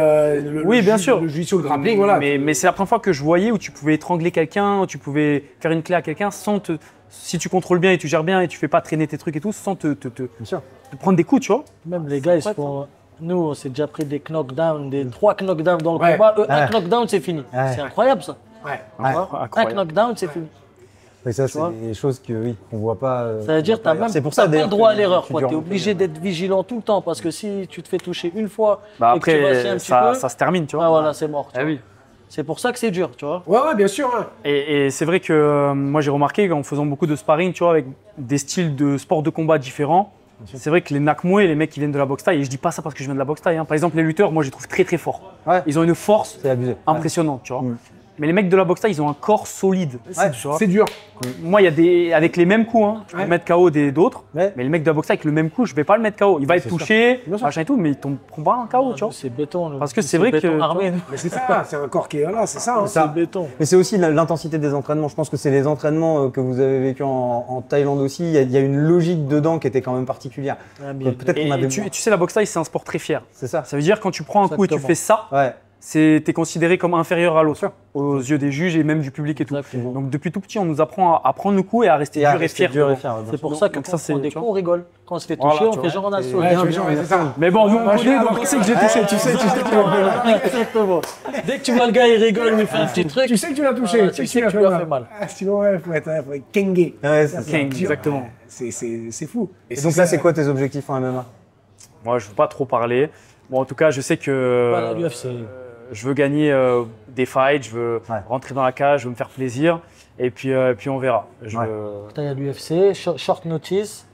oui, bien sûr. Le jiu-jitsu, le grappling, voilà. Mais c'est la première fois que je voyais où tu pouvais étrangler quelqu'un, tu pouvais faire une clé à quelqu'un sans te. Si tu contrôles bien et tu gères bien et tu fais pas traîner tes trucs et tout, sans te prendre des coups, tu vois. Même les gars, ils se font. Nous, on s'est déjà pris des knockdowns, 3 knockdowns dans le combat. Eux, un knockdown, c'est fini. C'est incroyable ça. Un knockdown, c'est fini. Et ça, c'est des choses qu'on voit pas. Ça veut dire que tu n'as pas le droit à l'erreur. Tu es obligé d'être vigilant tout le temps parce que si tu te fais toucher une fois et que tu vacilles un petit peu, ça se termine, tu vois. Voilà, c'est mort. Ah oui. C'est pour ça que c'est dur, tu vois. Ouais, bien sûr. Hein. Et c'est vrai que moi, j'ai remarqué qu'en faisant beaucoup de sparring, tu vois, avec des styles de sport de combat différents, c'est vrai que les Nakmoué, les mecs qui viennent de la boxe thaï, et je dis pas ça parce que je viens de la boxe thaï, hein. Par exemple, les lutteurs, moi, je les trouve très très forts. Ouais. Ils ont une force impressionnante, tu vois. Mais les mecs de la boxe thaï, ils ont un corps solide. C'est dur. Moi, il y a avec les mêmes coups, je vais mettre KO d'autres. Mais le mec de la boxe thaï, avec le même coup, je vais pas le mettre KO. Il va être touché, machin et tout, mais il tombe pas en KO, tu vois. C'est béton. Parce que c'est vrai que. Armé. Mais c'est ça, c'est un corps qui est là, c'est ça. C'est béton. Mais c'est aussi l'intensité des entraînements. Je pense que c'est les entraînements que vous avez vécu en Thaïlande aussi. Il y a une logique dedans qui était quand même particulière. Peut-être qu'on avait. Tu sais, la boxe thaï, c'est un sport très fier. C'est ça. Ça veut dire quand tu prends un coup et tu fais ça. T'es considéré comme inférieur à l'autre, aux yeux des juges et même du public et tout. Exactement. Donc depuis tout petit, on nous apprend à prendre le coup et à rester dur et fier. C'est pour ça que quand on prend des coups, on rigole. Quand on se fait toucher, on fait genre on a sauvé. Mais bon, nous on connaît, donc on sait que j'ai touché, tu sais. Exactement. Dès que tu vois le gars, il rigole, il me fait un petit truc. Tu sais que tu l'as touché, tu sais que tu lui as fait mal. Sinon, il faut être kengé. Exactement. C'est fou. Et donc là, c'est quoi tes objectifs en MMA? Moi, je ne veux pas trop parler. Bon, en tout cas, je sais que je veux gagner des fights, je veux rentrer dans la cage, je veux me faire plaisir. Et puis on verra. Il y a l'UFC, short notice.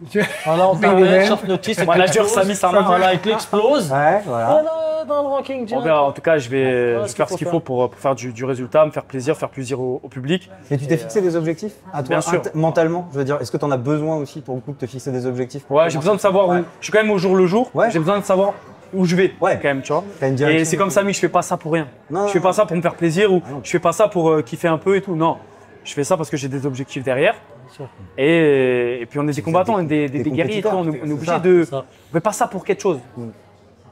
Voilà, on parlait, short notice. Le manager Sami Sarna, voilà, il explose. Voilà, dans le ranking. On verra. En tout cas, je vais faire ce qu'il faut pour faire du résultat, me faire plaisir au public. Et tu t'es fixé des objectifs à toi, bien sûr. Mentalement? Je veux dire, est-ce que tu en as besoin aussi pour le coup de te fixer des objectifs? Ouais, j'ai besoin de savoir où. Je suis quand même au jour le jour. J'ai besoin de savoir où je vais quand même, tu vois. Et c'est comme Sami, je fais pas ça pour rien. Je fais pas ça pour me faire plaisir ou je fais pas ça pour kiffer un peu et tout. Non, je fais ça parce que j'ai des objectifs derrière. Et puis on est des combattants, on est des guerriers, on est obligé de. On fait pas ça pour quelque chose.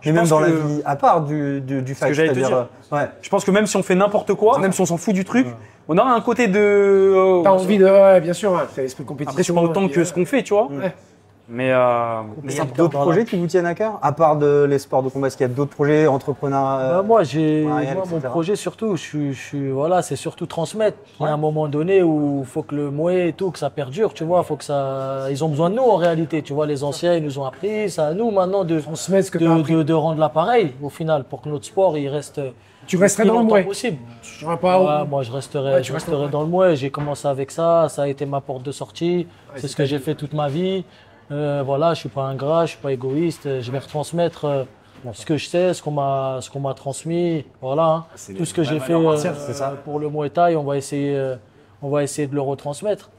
Et même dans la vie à part du fight, ce que j'allais te dire. Je pense que même si on fait n'importe quoi, même si on s'en fout du truc, on aura un côté de. T'as envie de. Bien sûr, c'est l'esprit de compétition. Après, c'est pas autant que ce qu'on fait, tu vois. Mais il y a d'autres projets qui vous tiennent à cœur, à part les sports de combat? Est-ce qu'il y a d'autres projets entrepreneurs? Moi, mon projet surtout, voilà, c'est surtout transmettre. Il y a un moment donné où il faut que le mouet et tout, que ça perdure, tu vois. Faut que ça. Ils ont besoin de nous en réalité, tu vois. Les anciens, ils nous ont appris. C'est à nous maintenant de transmettre de rendre l'appareil au final pour que notre sport il reste. Tu resterais dans le mouet possible. Moi, je resterai dans le mouet. J'ai commencé avec ça. Ça a été ma porte de sortie. C'est ce que j'ai fait toute ma vie. Voilà, je ne suis pas ingrat, je ne suis pas égoïste. Je vais retransmettre ce que je sais, ce qu'on m'a transmis. Voilà, tout ce que j'ai fait pour le Muay Thai, on va essayer de le retransmettre.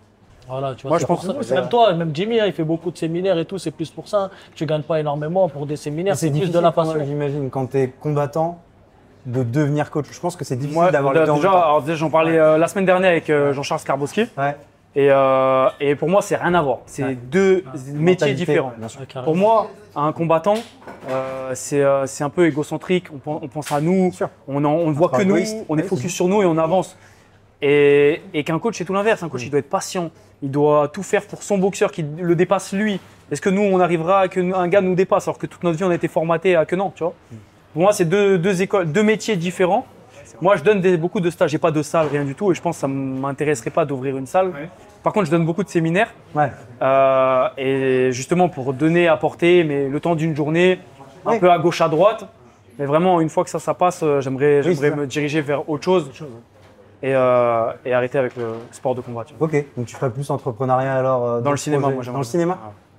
Voilà, tu vois, moi, je pense que même toi, même Jimmy, il fait beaucoup de séminaires et tout. C'est plus pour ça. Tu ne gagnes pas énormément pour des séminaires. C'est plus de la passion. J'imagine quand tu es combattant, de devenir coach. Je pense que c'est difficile d'avoir le temps. Déjà, j'en parlais la semaine dernière avec Jean-Charles Skarbowski. Et pour moi, c'est rien à voir. C'est deux métiers différents. Pour moi, un combattant, c'est un peu égocentrique. On pense à nous, on ne voit que nous, on est focus sur nous et on avance. Et qu'un coach, c'est tout l'inverse. Un coach, il doit être patient. Il doit tout faire pour son boxeur qui le dépasse lui. Est-ce que nous, on arrivera à qu'un gars nous dépasse alors que toute notre vie, on a été formaté à que non, tu vois. Pour moi, c'est deux métiers différents. Moi, je donne beaucoup de stages. J'ai pas de salle, rien du tout. Et je pense que ça ne m'intéresserait pas d'ouvrir une salle. Par contre, je donne beaucoup de séminaires. Et justement, pour donner, apporter, mais le temps d'une journée, un peu à gauche, à droite. Mais vraiment, une fois que ça passe, j'aimerais me diriger vers autre chose. Et arrêter avec le sport de combat. Ok, donc tu ferais plus entrepreneuriat alors dans le cinéma, moi j'aimerais. Dans le cinéma.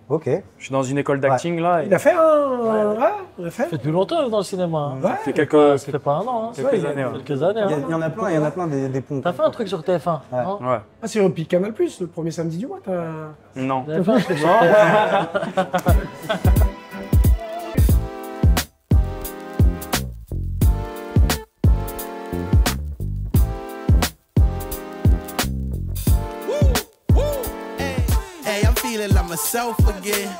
Ok. Je suis dans une école d'acting là. Il a fait Ça fait depuis longtemps dans le cinéma. Ça fait ça fait pas un an. Quelques années. Il y en a plein, des ponts. T'as fait un truc sur TF1 Ouais. Ah, c'est au Pic Canal+, le premier samedi du mois. Non. Hey, I'm feeling like myself again.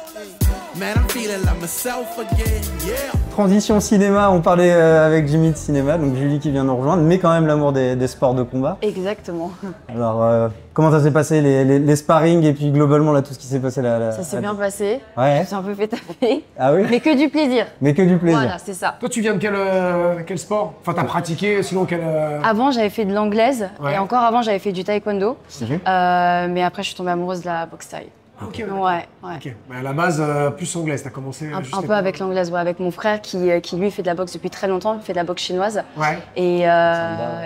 Man, I'm feeling like myself again, yeah. Transition cinéma, on parlait avec Jimmy de cinéma, donc Julie qui vient nous rejoindre, mais quand même l'amour des sports de combat. Exactement. Alors, comment ça s'est passé les sparring et puis globalement là tout ce qui s'est passé là Ça s'est bien passé. Ouais. Je me suis un peu fait taper. Ah oui. Mais que du plaisir. Mais que du plaisir. Voilà, c'est ça. Toi, tu viens de quel sport? Enfin, t'as pratiqué, sinon quel... Avant, j'avais fait de l'anglaise Ouais. et encore avant, j'avais fait du taekwondo. Mhm. Mais après, je suis tombée amoureuse de la boxe thaï. Ok. Ouais. Ok. Mais à la base, plus anglaise, t'as commencé juste Un peu avec l'anglaise, ouais, avec mon frère qui lui fait de la boxe depuis très longtemps, il fait de la boxe chinoise. Ouais. Et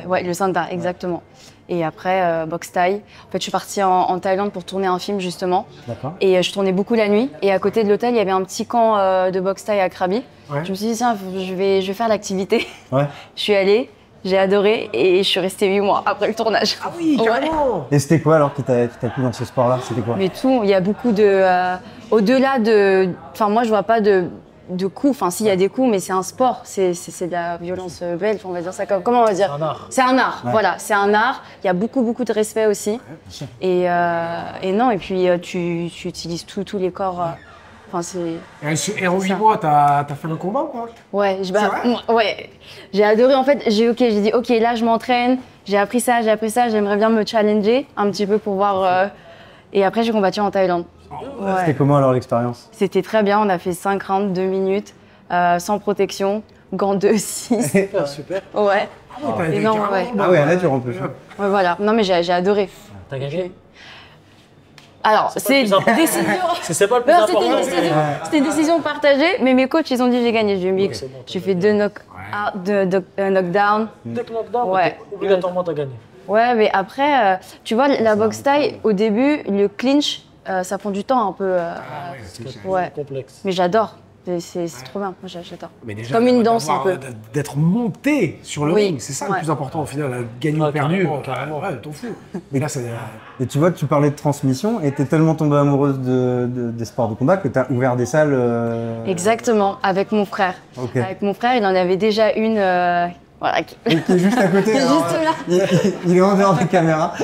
ouais, le Sanda, exactement. Et après, boxe thaï. En fait, je suis partie en Thaïlande pour tourner un film justement. D'accord. Et je tournais beaucoup la nuit. Et à côté de l'hôtel, il y avait un petit camp de boxe thaï à Krabi. Ouais. Je me suis dit, tiens, je vais faire l'activité. Ouais. Je suis allée, j'ai adoré et je suis restée 8 mois après le tournage. Ah oui, carrément. Et c'était quoi alors qui t'a plu dans ce sport-là? C'était quoi? Mais tout, il y a beaucoup de... au-delà de... Enfin, moi, je vois pas de coups. Enfin, s'il y a des coups, mais c'est un sport. C'est de la violence belge, on va dire ça comme... Comment on va dire? C'est un art. C'est un art, Ouais. voilà. C'est un art. Il y a beaucoup de respect aussi. Et non, et puis tu utilises tous les corps. Enfin, c'est... Et en 8 mois, t'as fait un combat ou quoi? Ouais, C'est vrai ouais. J'ai adoré. En fait, j'ai dit, ok, là, je m'entraîne. J'ai appris ça. J'aimerais bien me challenger un petit peu pour voir... Et après, j'ai combattu en Thaïlande. Ouais. C'était comment alors l'expérience? C'était très bien, on a fait 5 rounds, 2 minutes, sans protection, gants 2-6. Super, super. Ouais. T'as été non, carrément ouais. combat. Ah ouais, là tu en plus. Ouais, voilà. Non, mais j'ai adoré. T'as gagné? Alors, C'est pas c'est le plus important. décision. C'est pas le plus Non, important. c'était une décision partagée, mais mes coachs, ils ont dit j'ai gagné. J'ai mis, c'est bon, j'ai fait 2 knockdowns. Dès que knockdown, Ouais. obligatoirement t'as gagné. Ouais, mais après, tu vois, la boxe thaï, au début, le clinch, ça prend du temps un peu. Ouais. Complexe. Mais j'adore. C'est trop bien. Moi, j'adore. Mais déjà, Comme une danse un d'avoir- peu. D'être monté sur le Oui. ring, c'est ça le Ouais. plus important au final, gagné Ouais, ou perdu. carrément. Ouais, t'en fous. Mais là, c'est. Et tu vois, tu parlais de transmission et t'es tellement tombée amoureuse des sports de combat que t'as ouvert des salles. Exactement, avec mon frère. Ok. Avec mon frère, il en avait déjà une. Voilà. Et qui est juste à côté. Qui est alors, juste là. il est en dehors des caméras.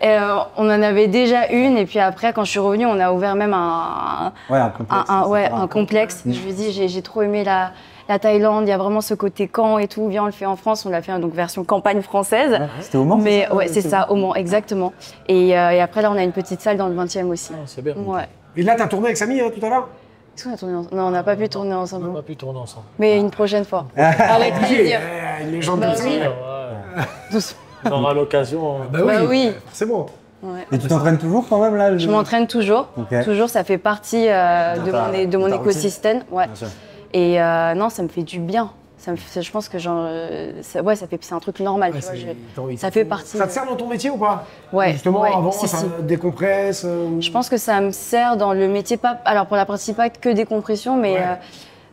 Et, on en avait déjà une, et puis après, quand je suis revenue, on a ouvert même un Ouais, un complexe. un complexe. Je lui dis, j'ai trop aimé la Thaïlande, il y a vraiment ce côté camp et tout. Viens, on le fait en France, on l'a fait donc version campagne française. Ouais, c'était au Mans. Mais ouais, c'est ça, au Mans, exactement. Et après, là, on a une petite salle dans le 20e aussi. Ah, c'est bien. Ouais. Et là, t'as tourné avec Samy tout à l'heure? Est-ce qu'on a tourné ensemble? Non, on n'a pas pu tourner On ensemble. n'a pas pu tourner ensemble. Mais une prochaine fois. Avec plaisir. Une légende Bah comme ça. oui. Ouais. Doucement. On aura l'occasion. Bah Bah oui. forcément. Ouais. Et tu t'entraînes toujours quand même là? Je m'entraîne toujours. Ok. Toujours, ça fait partie de mon ta écosystème. Ouais. Bien sûr. Et non, ça me fait du bien. Je pense que c'est un truc normal. Ouais, tu vois, t'as envie de- ça fait partie. Ça te sert dans ton métier ou pas? Ouais. Justement, ouais, avant, si, ça si. décompresse. Je pense que ça me sert dans le métier, alors pour la partie pas que des compressions, mais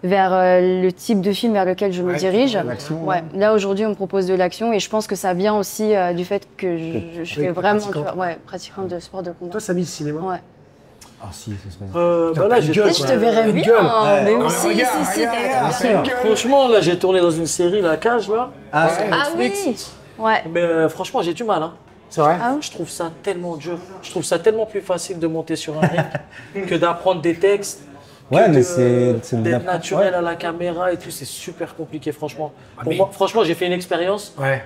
vers le type de film vers lequel je me dirige. L'action, Ouais. Là aujourd'hui, on me propose de l'action et je pense que ça vient aussi du fait que je fais vraiment, tu pratiquante. vois, pratiquante de sport de combat. Toi, Samy, le cinéma. Ouais. Ah si, ça se passe. Bah là, j'ai gueule, Je te verrais bien. gueule. Mais Ouais. oui, si, Regarde, si, regarde, t'as- regarde. Franchement, là, j'ai tourné dans une série, La Cage, là. Ah, Ah oui. Ouais. Mais franchement, j'ai du mal. Hein. C'est vrai? Ah oui. Je trouve ça tellement dur. Je trouve ça tellement plus facile de monter sur un ring que d'apprendre des textes. Ouais, que mais de- c'est de d'être l'apprendre, naturel ouais. à la caméra et tout, c'est super compliqué, franchement. Pour mais- moi, franchement, j'ai fait une expérience Ouais.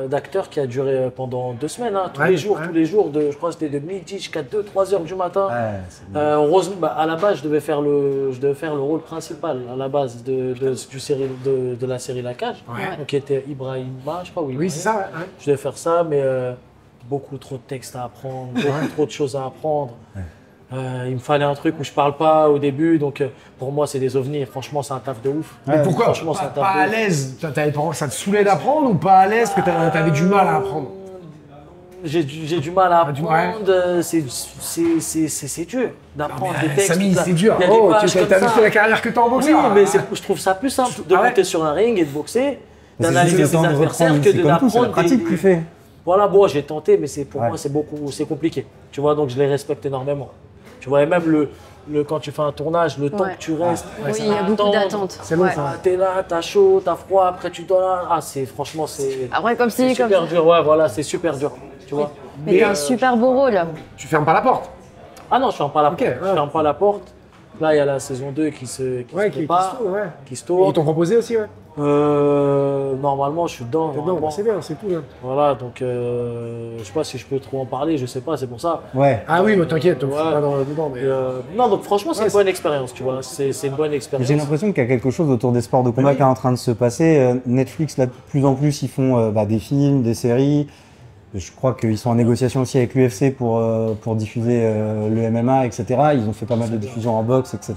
d'acteur qui a duré pendant 2 semaines, hein, tous Ouais, les jours, ouais. je crois que c'était de midi jusqu'à 2-3 heures du matin. Ouais, c'est bien. Heureusement, à la base, je devais faire le rôle principal à la base de la série La Cage, Ouais. donc qui était Ibrahima, je crois. Oui, c'est ça, ouais. Je devais faire ça, mais beaucoup trop de textes à apprendre, beaucoup trop de choses à apprendre. Il me fallait un truc où je parle pas au début, donc pour moi c'est des ovnis. Et franchement, c'est un taf de ouf. Mais pourquoi? Franchement, c'est un Pas taf de à ouf. l'aise. Ça te saoulait d'apprendre ou pas à l'aise parce que t'avais du mal à apprendre? J'ai du mal à du- apprendre. C'est dur d'apprendre des textes. Samy, toute la- c'est dur. Il y a des Oh, pages tu comme t'as ça. vu la carrière que t'as en boxe? Oui, mais je trouve ça plus simple de Ah ouais? monter sur un ring et de boxer, Mais c'est d'analyser juste ses le temps de adversaires reprendre, que c'est de comme tout, c'est la d'apprendre pratique que tu fais. Voilà, bon, j'ai tenté, mais pour Ouais. moi, c'est compliqué. Tu vois, donc je les respecte énormément. Tu vois, et même quand tu fais un tournage, le temps Ouais. que tu restes. Oui, il y a beaucoup d'attentes. C'est long, Ouais. ça. T'es là, t'as chaud, t'as froid, après tu dois. Franchement, c'est Après, comme si, comme super dur. Ouais, voilà, c'est super dur. Tu vois. Mais t'as un super beau rôle. Tu fermes pas la porte. Ah non, je ferme pas la porte. Ok, ouais. Je ferme pas la porte. Là, il y a la saison 2 qui se prépare, qui se Ils tourne. t'ont proposé aussi, ouais. Normalement, je suis dedans. Non, normalement. c'est bien, c'est tout. Là. Voilà, donc je sais pas si je peux trop en parler, je sais pas, c'est pour ça. Ouais. Ah oui, mais t'inquiète, on Ouais. pas dedans. Mais... Non, donc franchement, c'est une bonne expérience, tu vois. C'est une bonne expérience. J'ai l'impression qu'il y a quelque chose autour des sports de combat qui est en train de se passer. Netflix, là, de plus en plus, ils font des films, des séries. Je crois qu'ils sont en négociation aussi avec l'UFC pour diffuser le MMA, etc. Ils ont fait pas mal de diffusions en boxe, etc.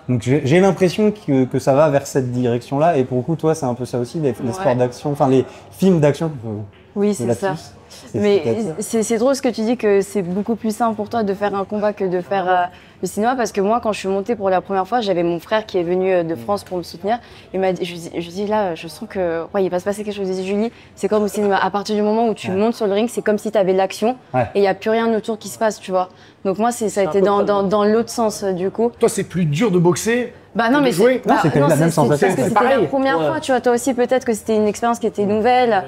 Donc j'ai l'impression que ça va vers cette direction-là. Et pour le coup, toi, c'est un peu ça aussi, les sports d'action, enfin les films d'action. Oui, c'est ça. Mais c'est drôle ce que tu dis que c'est beaucoup plus simple pour toi de faire un combat que de faire le cinéma parce que moi, quand je suis montée pour la première fois, j'avais mon frère qui est venu de France pour me soutenir. Il m'a dit, je dis là, je sens que il va se passer quelque chose. Je dis Julie, c'est comme au cinéma. À partir du moment où tu montes sur le ring, c'est comme si tu avais l'action et il n'y a plus rien autour qui se passe, tu vois. Donc moi, ça a été dans l'autre sens du coup. Toi, c'est plus dur de boxer. Bah non, mais jouer. C'était la même sensation. Parce que c'était la première fois, tu vois. Toi aussi, peut-être que c'était une expérience qui était nouvelle.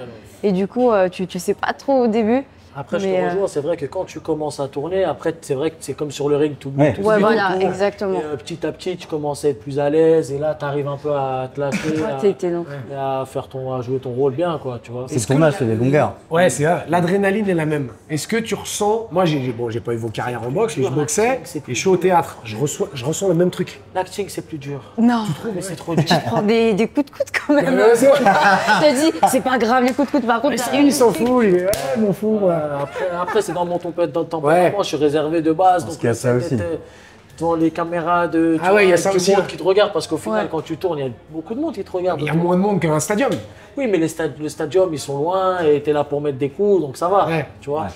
Et du coup, tu sais pas trop au début. Après, je te rejoins, c'est vrai que quand tu commences à tourner, après, c'est vrai que c'est comme sur le ring, tout Ouais, voilà, exactement. Et, petit à petit, tu commences à être plus à l'aise et là, tu arrives un peu à te lâcher, à jouer ton rôle bien, quoi, tu vois. C'est le tournage, c'est des longueurs. Ouais, c'est vrai. L'adrénaline est la même. Est-ce que tu ressens... Moi, j'ai pas eu vos carrières en boxe, mais je boxais et je suis au théâtre. Je ressens le même truc. L'acting, c'est plus dur. Non. Tu trouves, mais c'est trop dur. Tu prends des coups de coude quand même. T'as dit, c'est pas grave les coups de coude, par contre, il s'en fout, il m'en fout. Après, c'est dans mon tempérament, je suis réservé de base. Donc, il y a ça aussi. Devant les caméras de il y a ça aussi, monde qui te regarde parce qu'au final, quand tu tournes, il y a beaucoup de monde qui te regarde. Il y a moins de monde qu'un stadium. Oui, mais le stadium, ils sont loin et tu es là pour mettre des coups, donc ça va. Tu vois.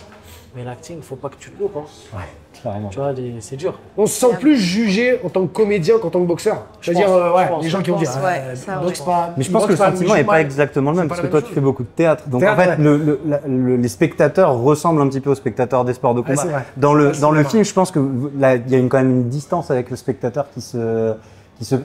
Mais l'acting, faut pas que tu te loupes. Hein. Clairement. Tu vois, c'est dur. On se sent plus jugé en tant que comédien qu'en tant que boxeur. C'est-à-dire, les gens qui vont dire, boxe pas. Mais je pense que le sentiment n'est pas exactement le même, parce que toi, tu fais beaucoup de théâtre. Donc en fait, les spectateurs ressemblent un petit peu aux spectateurs des sports de combat. Dans le film, je pense que là, il y a quand même une distance avec le spectateur qui se...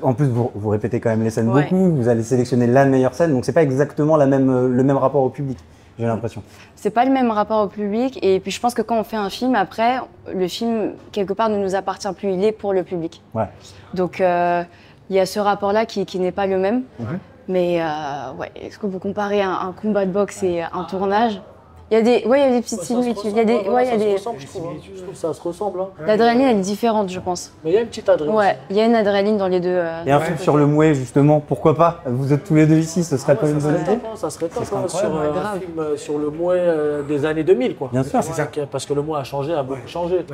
En plus, vous répétez quand même les scènes beaucoup, vous allez sélectionner la meilleure scène, donc c'est pas exactement le même rapport au public. J'ai l'impression. C'est pas le même rapport au public et puis je pense que quand on fait un film après, le film quelque part ne nous appartient plus, il est pour le public. Ouais. Donc il y a ce rapport-là qui n'est pas le même. Mais est-ce que vous comparez un combat de boxe et un tournage? Il y a des petites similitudes. Je trouve que ça se ressemble. Hein. L'adrénaline, elle est différente, je pense. Mais il y a une petite adrénaline. Ouais, il y a une adrénaline dans les deux. Et un film sur le Mouet, justement, pourquoi pas? Vous êtes tous les deux ici, ce serait pas une bonne idée? Ça serait top sur un film sur le Mouet des années 2000, quoi. Bien sûr, c'est ça. Parce que le Mouet a beaucoup changé.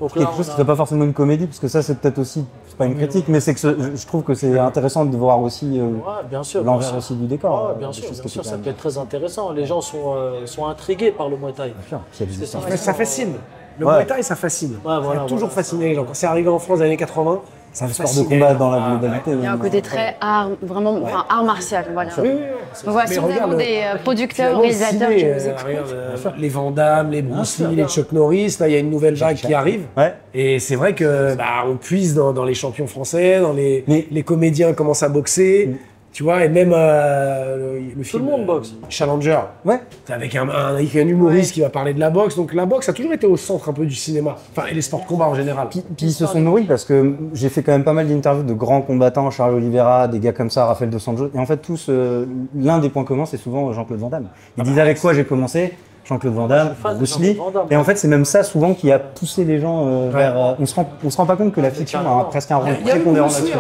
Donc quelque chose qui n'est pas forcément une comédie, parce que ça, c'est peut-être aussi, c'est pas une critique, mais c'est que je trouve que c'est intéressant de voir aussi l'envers aussi du décor. Bien sûr, ça peut être très intéressant. Les gens sont intrigués par le Muay Thai. Ça fascine. Le Muay Thai, ça fascine. Ça a toujours fasciné les gens. Quand c'est arrivé en France dans les années 80, c'est un sport de combat dans la globalité. Il y a un côté très art, vraiment, art martial. Voilà. Donc si vous avez des producteurs, réalisateurs qui nous écoutent. Les Van Damme, les Bruce Lee, les Chuck Norris, là il y a une nouvelle vague qui arrive. Et c'est vrai que on puise dans les champions français, dans les comédiens commencent à boxer. Tu vois, et même le film Tout le monde boxe. Challenger, avec un humoriste qui va parler de la boxe. Donc la boxe a toujours été au centre un peu du cinéma, enfin et les sports de combat en général. Puis ils se sont nourris parce que j'ai fait quand même pas mal d'interviews de grands combattants, Charles Oliveira, des gars comme ça, Rafael Dos Anjos. Et en fait tous, l'un des points communs c'est souvent Jean-Claude Van Damme. Ils disent avec quoi j'ai commencé? Jean-Claude Van Damme, Bruce Lee. Et en fait, c'est même ça souvent qui a poussé les gens vers. On se rend pas compte que la fiction a presque un rôle prépondérant là-dessus.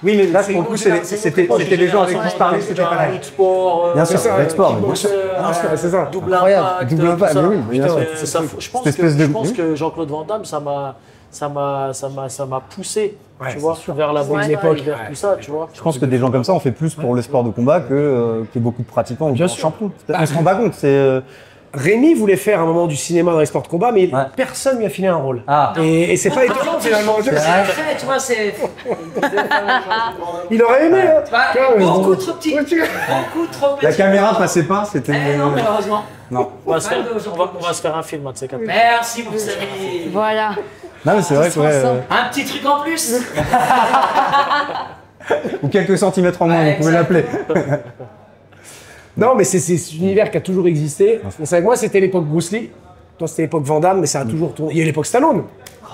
Oui, mais là, pour le coup, c'était les gens avec qui je parlais, c'était pas là. Sport, bien sûr, sport. C'est ça. Double impact. Double impact, mais oui, bien sûr. Je pense que Jean-Claude Van Damme, ça m'a poussé, tu vois, vers la bonne époque, vers tout ça, tu vois. Je pense que des gens comme ça ont fait plus pour le sport de combat que beaucoup de pratiquants ou champions. On se rend pas compte, c'est... Rémi voulait faire un moment du cinéma dans les sports de combat, mais personne lui a filé un rôle. Et c'est pas étonnant finalement. Tu vois, c'est. Il aurait aimé. Beaucoup trop petit. Beaucoup trop petit. La caméra passait pas, c'était. Non, malheureusement. Non. On va se faire un film, un de ces quatre. Merci, vous savez. Voilà. Non, mais c'est vrai que. Un petit truc en plus. Ou quelques centimètres en moins, vous pouvez l'appeler. Non, mais c'est cet univers qui a toujours existé. C'est vrai que moi, c'était l'époque Bruce Lee. Toi, c'était l'époque Van Damme, mais ça a toujours tourné. Il y a l'époque Stallone.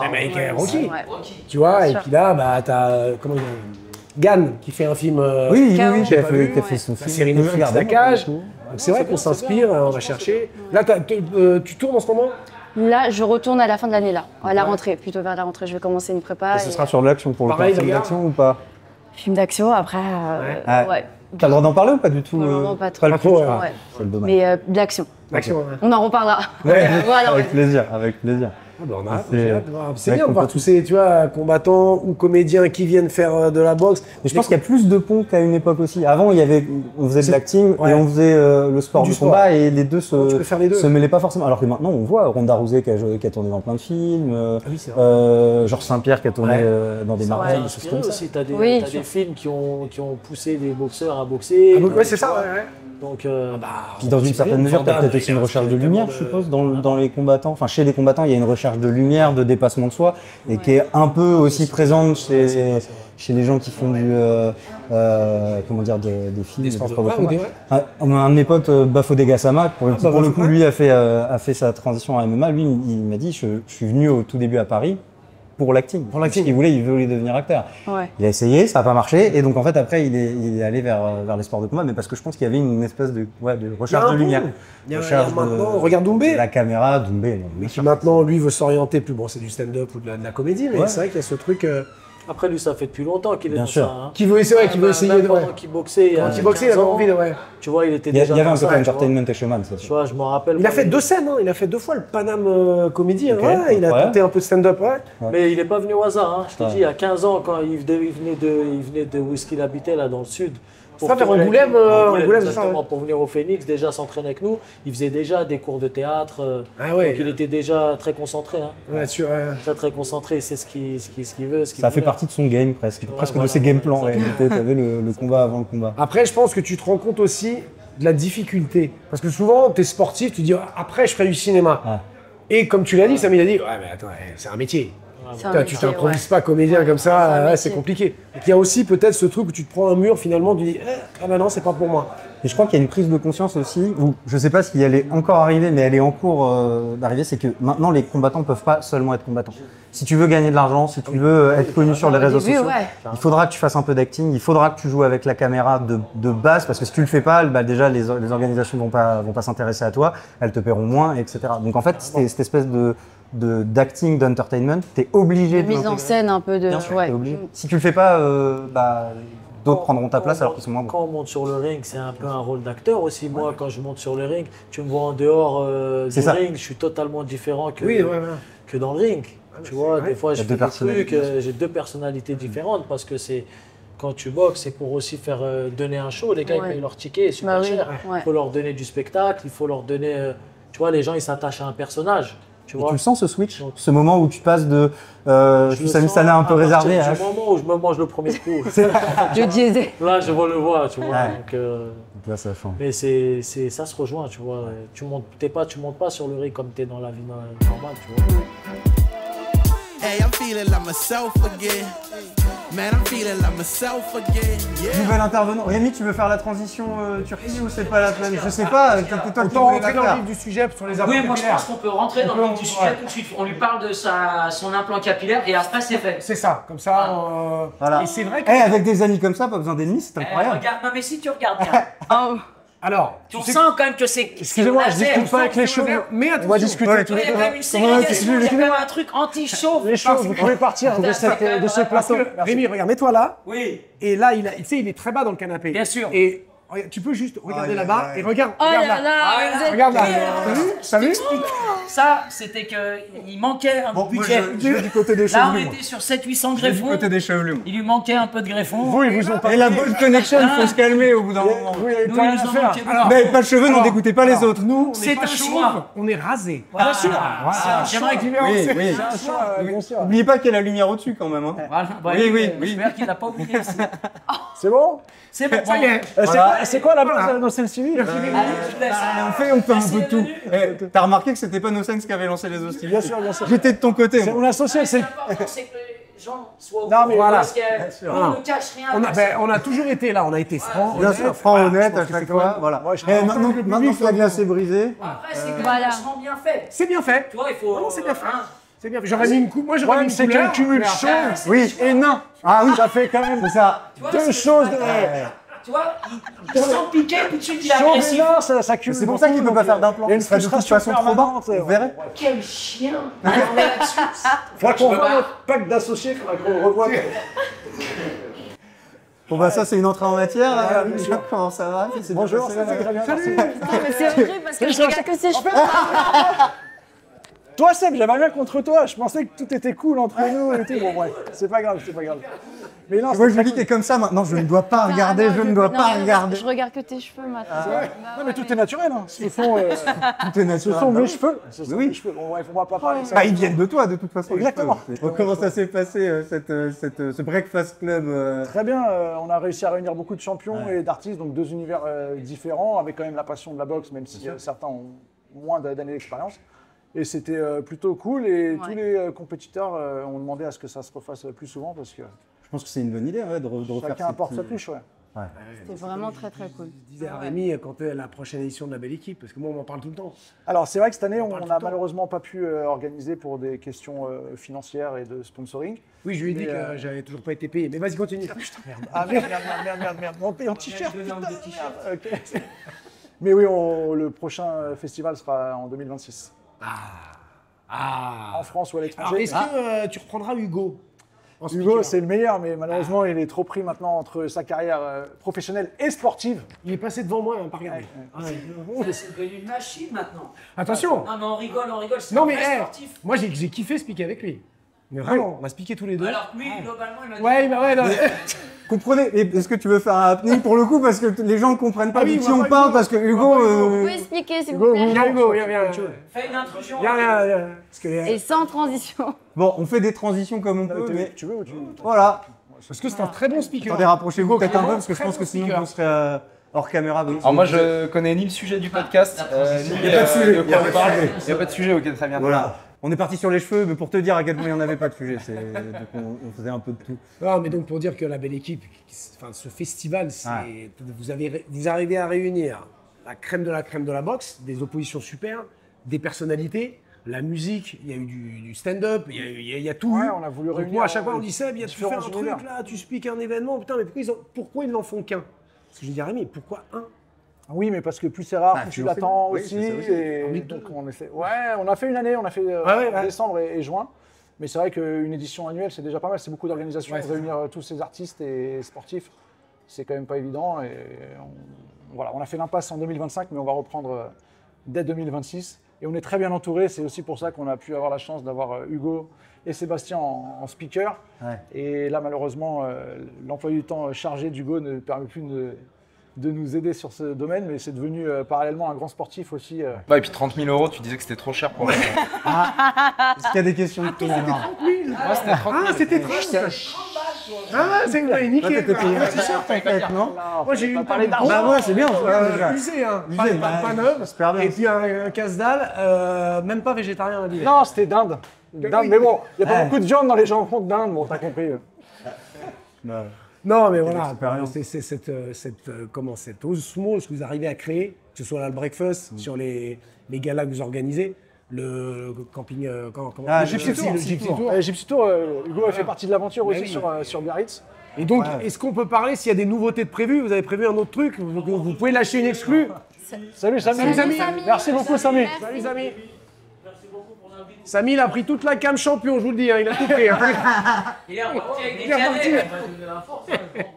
Même avec Rocky. Ouais. Tu vois, et sûr. puis là, bah, t'as comment il Gann qui fait un film. Oui, K.O. qui a fait ouais. son La film. série Netflix La Cage. Donc c'est vrai qu'on s'inspire, on va chercher. Là, tu tournes en ce moment? Là, je retourne à la fin de l'année, là, à la rentrée, plutôt vers la rentrée. Je vais commencer une prépa. Et ce sera sur de l'action pour le Pareil, film regarde. d'action ou pas? Film d'action, après. Ouais. T'as le droit d'en parler ou pas du tout? Pour le moment, pas trop. le trop, film, ouais. Ouais. C'est le dommage. Mais de l'action. L'action, ouais. On en reparlera. Ouais. Voilà. Avec plaisir, avec plaisir. Ah bah, on a hâte, C'est- j'ai hâte de voir. C'est ouais, bien de voir tous ces combattants ou comédiens qui viennent faire de la boxe. Mais je pense qu'il y a plus de ponts qu'à une époque aussi. Avant, on faisait de l'acting Ouais. et on faisait le sport Du du sport. combat et les deux Tu peux faire les deux. se mêlaient pas forcément. Alors que maintenant, on voit Ronda Rousey qui a tourné dans plein de films, oui, c'est vrai. Georges Saint-Pierre qui a tourné Ouais. dans des Ça marques, m'a des choses inspiré comme ça. aussi. T'as des, Oui, t'as sûr. des films qui ont poussé les boxeurs à boxer. Ah, ouais, c'est ça, ouais. Donc, Puis dans une certaine mesure, tu as peut-être aussi une recherche de lumière, je suppose, dans les combattants. Enfin, chez les combattants, il y a une recherche de lumière, de dépassement de soi, et qui est un peu aussi présente chez les gens qui font comment dire, des films. Des sports de combat. combat ou des- Un de mes potes, Bafodé Gassama, pour le Bafodé. coup, lui a fait sa transition à MMA. Lui, il m'a dit, je suis venu au tout début à Paris pour l'acting. Pour l'acting. Il voulait devenir acteur. Ouais. Il a essayé, ça n'a pas marché, et donc en fait après il est allé vers les sports de combat, mais parce que je pense qu'il y avait une espèce de recherche de lumière. Il y a Recherche maintenant, de- regarde Doumbé. de la caméra, Doumbé. Mais qui maintenant, lui, veut s'orienter plus. Bon, c'est du stand-up ou de la comédie, mais Ouais. c'est vrai qu'il y a ce truc. après, lui, ça fait depuis longtemps qu'il est Bien dans sûr. ça. Hein. Qui veut essayer, qui veut essayer Même de. pendant qu'il boxait. Quand il boxait, il 15 avait ans, envie de. Ouais. Tu vois, il était Il y déjà. avait un comme peu ça, tu entertainment et showman, ça. Tu vois, je me rappelle. Il a quand fait 2 scènes, hein. Il a fait 2 fois le Paname Comédie. Ok, Ouais, il a incroyable. tenté un peu de stand-up. Ouais. Mais il n'est pas venu au hasard. Hein. Je te Ouais. dis, il y a 15 ans, quand il venait de où est-ce qu'il habitait, là, dans le sud. C'est ça, vers tourner- Angoulême, Angoulême, c'est ça, exactement, ouais. pour venir au Phoenix, déjà s'entraîner avec nous. Il faisait déjà des cours de théâtre. Ah ouais. Donc il était déjà très concentré. Hein. Ouais, sûr. Ouais. Très concentré. C'est ce qu'il veut. Ce qu'il Ça fait voulait. partie de son game presque, presque de voilà. ses game plans. Tu avais le combat avant le combat. Après, je pense que tu te rends compte aussi de la difficulté. Parce que souvent, tu es sportif, tu dis après, je ferai du cinéma. Ah. Et comme tu l'as dit, Samy a dit, ouais, mais attends, c'est un métier. C'est un Putain, tu métier, t'improvises pas comédien comme C'est un ça, ouais, métier. c'est compliqué. Donc il y a aussi peut-être ce truc où tu te prends un mur, finalement, tu dis, ah bah non, c'est pas pour moi. Et je crois qu'il y a une prise de conscience aussi, ou je sais pas si elle est encore arrivée, mais elle est en cours d'arriver, c'est que maintenant les combattants ne peuvent pas seulement être combattants. Si tu veux gagner de l'argent, si tu veux être connu sur les réseaux début, sociaux, ouais. il faudra que tu fasses un peu d'acting, il faudra que tu joues avec la caméra de base, parce que si tu le fais pas, bah déjà les organisations vont pas s'intéresser à toi, elles te paieront moins, etc. Donc en fait, cette espèce d'acting, d'entertainment, t'es obligé de Mise en l'intégrer. scène un peu de. Bien sûr, ouais. t'es obligé. Si tu le fais pas, d'autres prendront ta place alors qu'ils sont moins bons. Quand on monte sur le ring, c'est un peu un rôle d'acteur aussi. Moi, quand je monte sur le ring, tu me vois en dehors du C'est ça. ring, je suis totalement différent que, Oui, ouais, ouais. que dans le ring. Tu vois, des fois, Il y je a fais deux des personnalités. trucs, j'ai deux personnalités différentes parce que c'est quand tu boxes, c'est pour aussi faire donner un show. Les gars, ils Ouais. payent leur ticket, c'est super Bah oui, cher. ouais. Il faut leur donner du spectacle, il faut leur donner. Tu vois, les gens, ils s'attachent à un personnage. Tu Et vois. tu le sens ce switch, Donc- ce moment où tu passes de Je le Sami sens Sana un peu à réservé partir à du moment où je me mange le premier coup. Je disais. Là, je vois le voir, tu vois. Ouais. Donc, Donc là, ça change. mais ça se rejoint, tu vois. Tu montes pas sur le ring comme tu es dans la vie normale, tu vois. Hey, I'm feeling like myself again. Man, I'm feeling like myself again. Yeah. Nouvel intervenant. Rémi, tu veux faire la transition Turquie ou c'est pas la peine? Je sais pas, c'est toi qui Autant voulais rentrer la dans le faire. vif du sujet sur les Oui, apports moi je pense qu'on peut rentrer dans le vif du sujet ouais. tout de suite. On lui parle de son implant capillaire et après c'est fait. C'est ça, comme ça. Voilà. Et c'est vrai que. Eh, avec des amis comme ça, pas besoin d'ennemis, c'est incroyable. Regarde, non mais si tu regardes bien, Oh. Alors, on sais- sent quand même que c'est. excusez-moi, je laser. discute pas avec les cheveux. Mais On va attention. discuter tous Il y les a deux. quand même une ségrégation, il y a quand même un truc anti-chauve. Les choses, vous pouvez partir de ce plateau. Rémi, regarde, mets-toi là. Oui, Et là, tu sais, il est très bas dans le canapé. bien sûr. Et regarde, tu peux juste regarder là-bas et regarde. Oh regarde là là, vous êtes Regarde là. Et, T'as vu T'as vu Ça, c'était qu'il manquait un budget. je vais du côté des Là, on chevelus. moi. était sur 700-800 Je vais du greffons. côté des chevelus. moi. Il lui manquait un peu de greffons. Vous, ils vous ont pas. Et la bonne connection, il faut se calmer au bout d'un moment. Vous, il y avait Nous, pas il rien nous à en faire. manquait beaucoup. Vous n'avez pas de cheveux, n'en alors, dégoûtez pas les alors, autres. Nous, on C'est n'est pas un chauve, choix. on est rasé. Voilà. Voilà. J'aimerais que Oui, oui. C'est un choix, bien sûr. N'oubliez pas qu'il y a la lumière au-dessus quand même. Hein. Voilà. Bah, Oui, oui, oui. J'espère qu'il n'a pas oublié aussi. C'est bon C'est bon. Ça y est. C'est quoi la base dans celle-ci? Allez, je vous laisse. On fait un peu de tout. Eh, T'as remarqué que c'était pas Nocens qui avait lancé les hostilités? Bien sûr, bien sûr. J'étais de ton côté. moi. On associe, c'est. L'important, c'est que les gens soient au Non, mais courant, voilà. parce qu'on ne cache rien. On a toujours été là, on a été franc. Bien sûr, franc, honnête à je pense que chaque c'est fois. quand même- Voilà. Moi, je Eh, pense maintenant que le que public la glace est brisée. Après, c'est que Voilà. vachement bien fait. C'est bien fait. Tu vois, il faut. Non, c'est bien fait. C'est bien. J'aurais mis une coupe. Moi, j'aurais mis une c'est qu'un couleur. cumul mais chaud Oui. et nain. Ah oui, Ça fait quand même ça. deux choses. Tu vois, il sent piquer, tout de suite il est Chaud et agressif. nain, ça cumule. C'est pour ça qu'il ne peut pas faire d'implant. Il y a une Il serait de toute frustration façon trop bas. permanente. Vous verrez. Quel chien. On est là-dessus. Faudra qu'on voit notre pack d'associés, faudra qu'on revoie. Bon bah ça c'est une entrée en matière. Là. Comment ça va? Bonjour, ça va très bien. Salut. Mais c'est horrible parce que je regarde que ses cheveux. Toi, Seb, j'avais rien contre toi. Je pensais que tout était cool entre nous et tout. Bon, bref, c'est pas grave, c'est pas grave. Mais non, Moi je me dis t'es comme ça maintenant, je ne dois pas regarder, je ne dois pas regarder. Je regarde que tes cheveux maintenant. Non, mais tout est naturel. Hein. Ce sont Tout est naturel. mes cheveux. Ce sont Oui. mes cheveux. Bon, bref, on va pas parler de ça. Bah ils viennent de toi de toute façon. Exactement. Comment ça s'est passé ce Breakfast Club Très bien, on a réussi à réunir beaucoup de champions et d'artistes, donc deux univers différents, avec quand même la passion de la boxe, même si certains ont moins d'années d'expérience. Et c'était plutôt cool, et tous les compétiteurs ont demandé à ce que ça se refasse plus souvent, parce que Je pense que c'est une bonne idée de refaire chacun apporte sa touche. C'était vraiment très très cool. Je disais à Rémi quand la prochaine édition de la belle équipe, parce que moi on m'en parle tout le temps. Alors c'est vrai que cette année, on parle tout n'a le temps. malheureusement pas pu organiser pour des questions financières et de sponsoring. Oui, je lui ai dit Mais, que j'avais toujours pas été payé. Mais vas-y, continue. Ah merde, on paye en t-shirt. putain, merde. Ok. Mais oui, le prochain festival sera en 2026. En France ou à Alors, l'étranger. est-ce que tu reprendras Hugo en Hugo, speaker c'est le meilleur, mais malheureusement, il est trop pris maintenant entre sa carrière professionnelle et sportive. Il est passé devant moi, pas regarder. C'est devenu une machine maintenant. Attention. Non mais on rigole, c'est Non un mais vrai hey, sportif. moi j'ai kiffé speaker avec lui. Mais vraiment, on a speaké tous les deux. Alors que lui, globalement, il m'a dit... Ouais, bah ouais, non. Comprenez, est-ce que tu veux faire un happening pour le coup parce que les gens ne comprennent pas Ah oui, de qui moi, on moi, parle Hugo. parce que Hugo. Vous pouvez expliquer s'il vous plaît. Viens Hugo, viens. Fais une intrusion. Viens. Parce que, Et sans transition. Bon, on fait des transitions comme on peut, mais Tu veux ou tu veux voilà. parce que c'est un très bon speaker. Attendez, rapprochez-vous peut-être un peu Hugo, parce que je très pense bon que sinon speaker. on serait hors caméra. Oui. Alors moi je connais ni le sujet du podcast, ni Il y a pas de sujet, de quoi on parle. Il n'y a pas de sujet, ok, très bien. Voilà. On est parti sur les cheveux, mais pour te dire à quel point il n'y en avait pas de sujet. Donc on faisait un peu de tout. Non, mais donc pour dire que la belle équipe, enfin ce festival, c'est vous arrivez à réunir la crème de la boxe, des oppositions super, des personnalités, la musique, il y a eu du stand-up, il y a tout. Ouais, eu. on a voulu Donc réunir. moi à chaque fois on dit Seb, tu fais un différents truc univers. là, tu speaks un événement, putain mais pourquoi ils n'en font qu'un? Parce que je dis à Rémi, pourquoi un? Oui, mais parce que plus c'est rare, Ah, plus tu tu l'en fais. l'attends Oui, aussi. c'est ça aussi. Et donc on essaie. Ouais, on a fait une année, on a fait ouais. décembre et juin. Mais c'est vrai qu'une édition annuelle, c'est déjà pas mal. C'est beaucoup d'organisation. Ouais, c'est Réunir tous ces artistes et sportifs, c'est quand même pas évident. Et voilà, on a fait l'impasse en 2025, mais on va reprendre dès 2026. Et on est très bien entouré. C'est aussi pour ça qu'on a pu avoir la chance d'avoir Hugo et Sébastien en speaker. Ouais. Et là, malheureusement, l'emploi du temps chargé d'Hugo ne permet plus de nous aider sur ce domaine, mais c'est devenu parallèlement un grand sportif aussi. Ouais, et puis 30 000 €, tu disais que c'était trop cher pour moi. Est-ce qu'il y a des questions de prix alors? Moi c'était 30 000. Ah c'était trop. Ah c'est que vous m'avez niqué. Toi, t'étais payé quoi. un t-shirt peut-être, non? Moi j'ai eu une parler table Bah ouais, c'est bien. déjà. usée, hein. Usée, Pas neuve. Super bien. Et puis un casse-dalle, même pas végétarien à l'hiver. Non, c'était dinde. Dinde, mais bon, il n'y a pas beaucoup de viande dans les jambons de dinde, bon, t'as compris. Non, mais voilà, expérience. c'est cette osmose que vous arrivez à créer, que ce soit là le breakfast, sur les galas que vous organisez, le camping. Gypsy Tour. Le Gypsy Tour. Gypsy Tour, Hugo a fait partie de l'aventure aussi oui. sur Biarritz. Et donc, est-ce qu'on peut parler s'il y a des nouveautés de prévues? Vous avez prévu un autre truc? Vous pouvez lâcher une exclue? Salut Samy. Salut, Samy. Merci beaucoup Samy. Salut Samy. Samy, il a pris toute la cam champion, je vous le dis, hein, il a tout pris. Hein. Il est reparti avec des Il est reparti. cadets.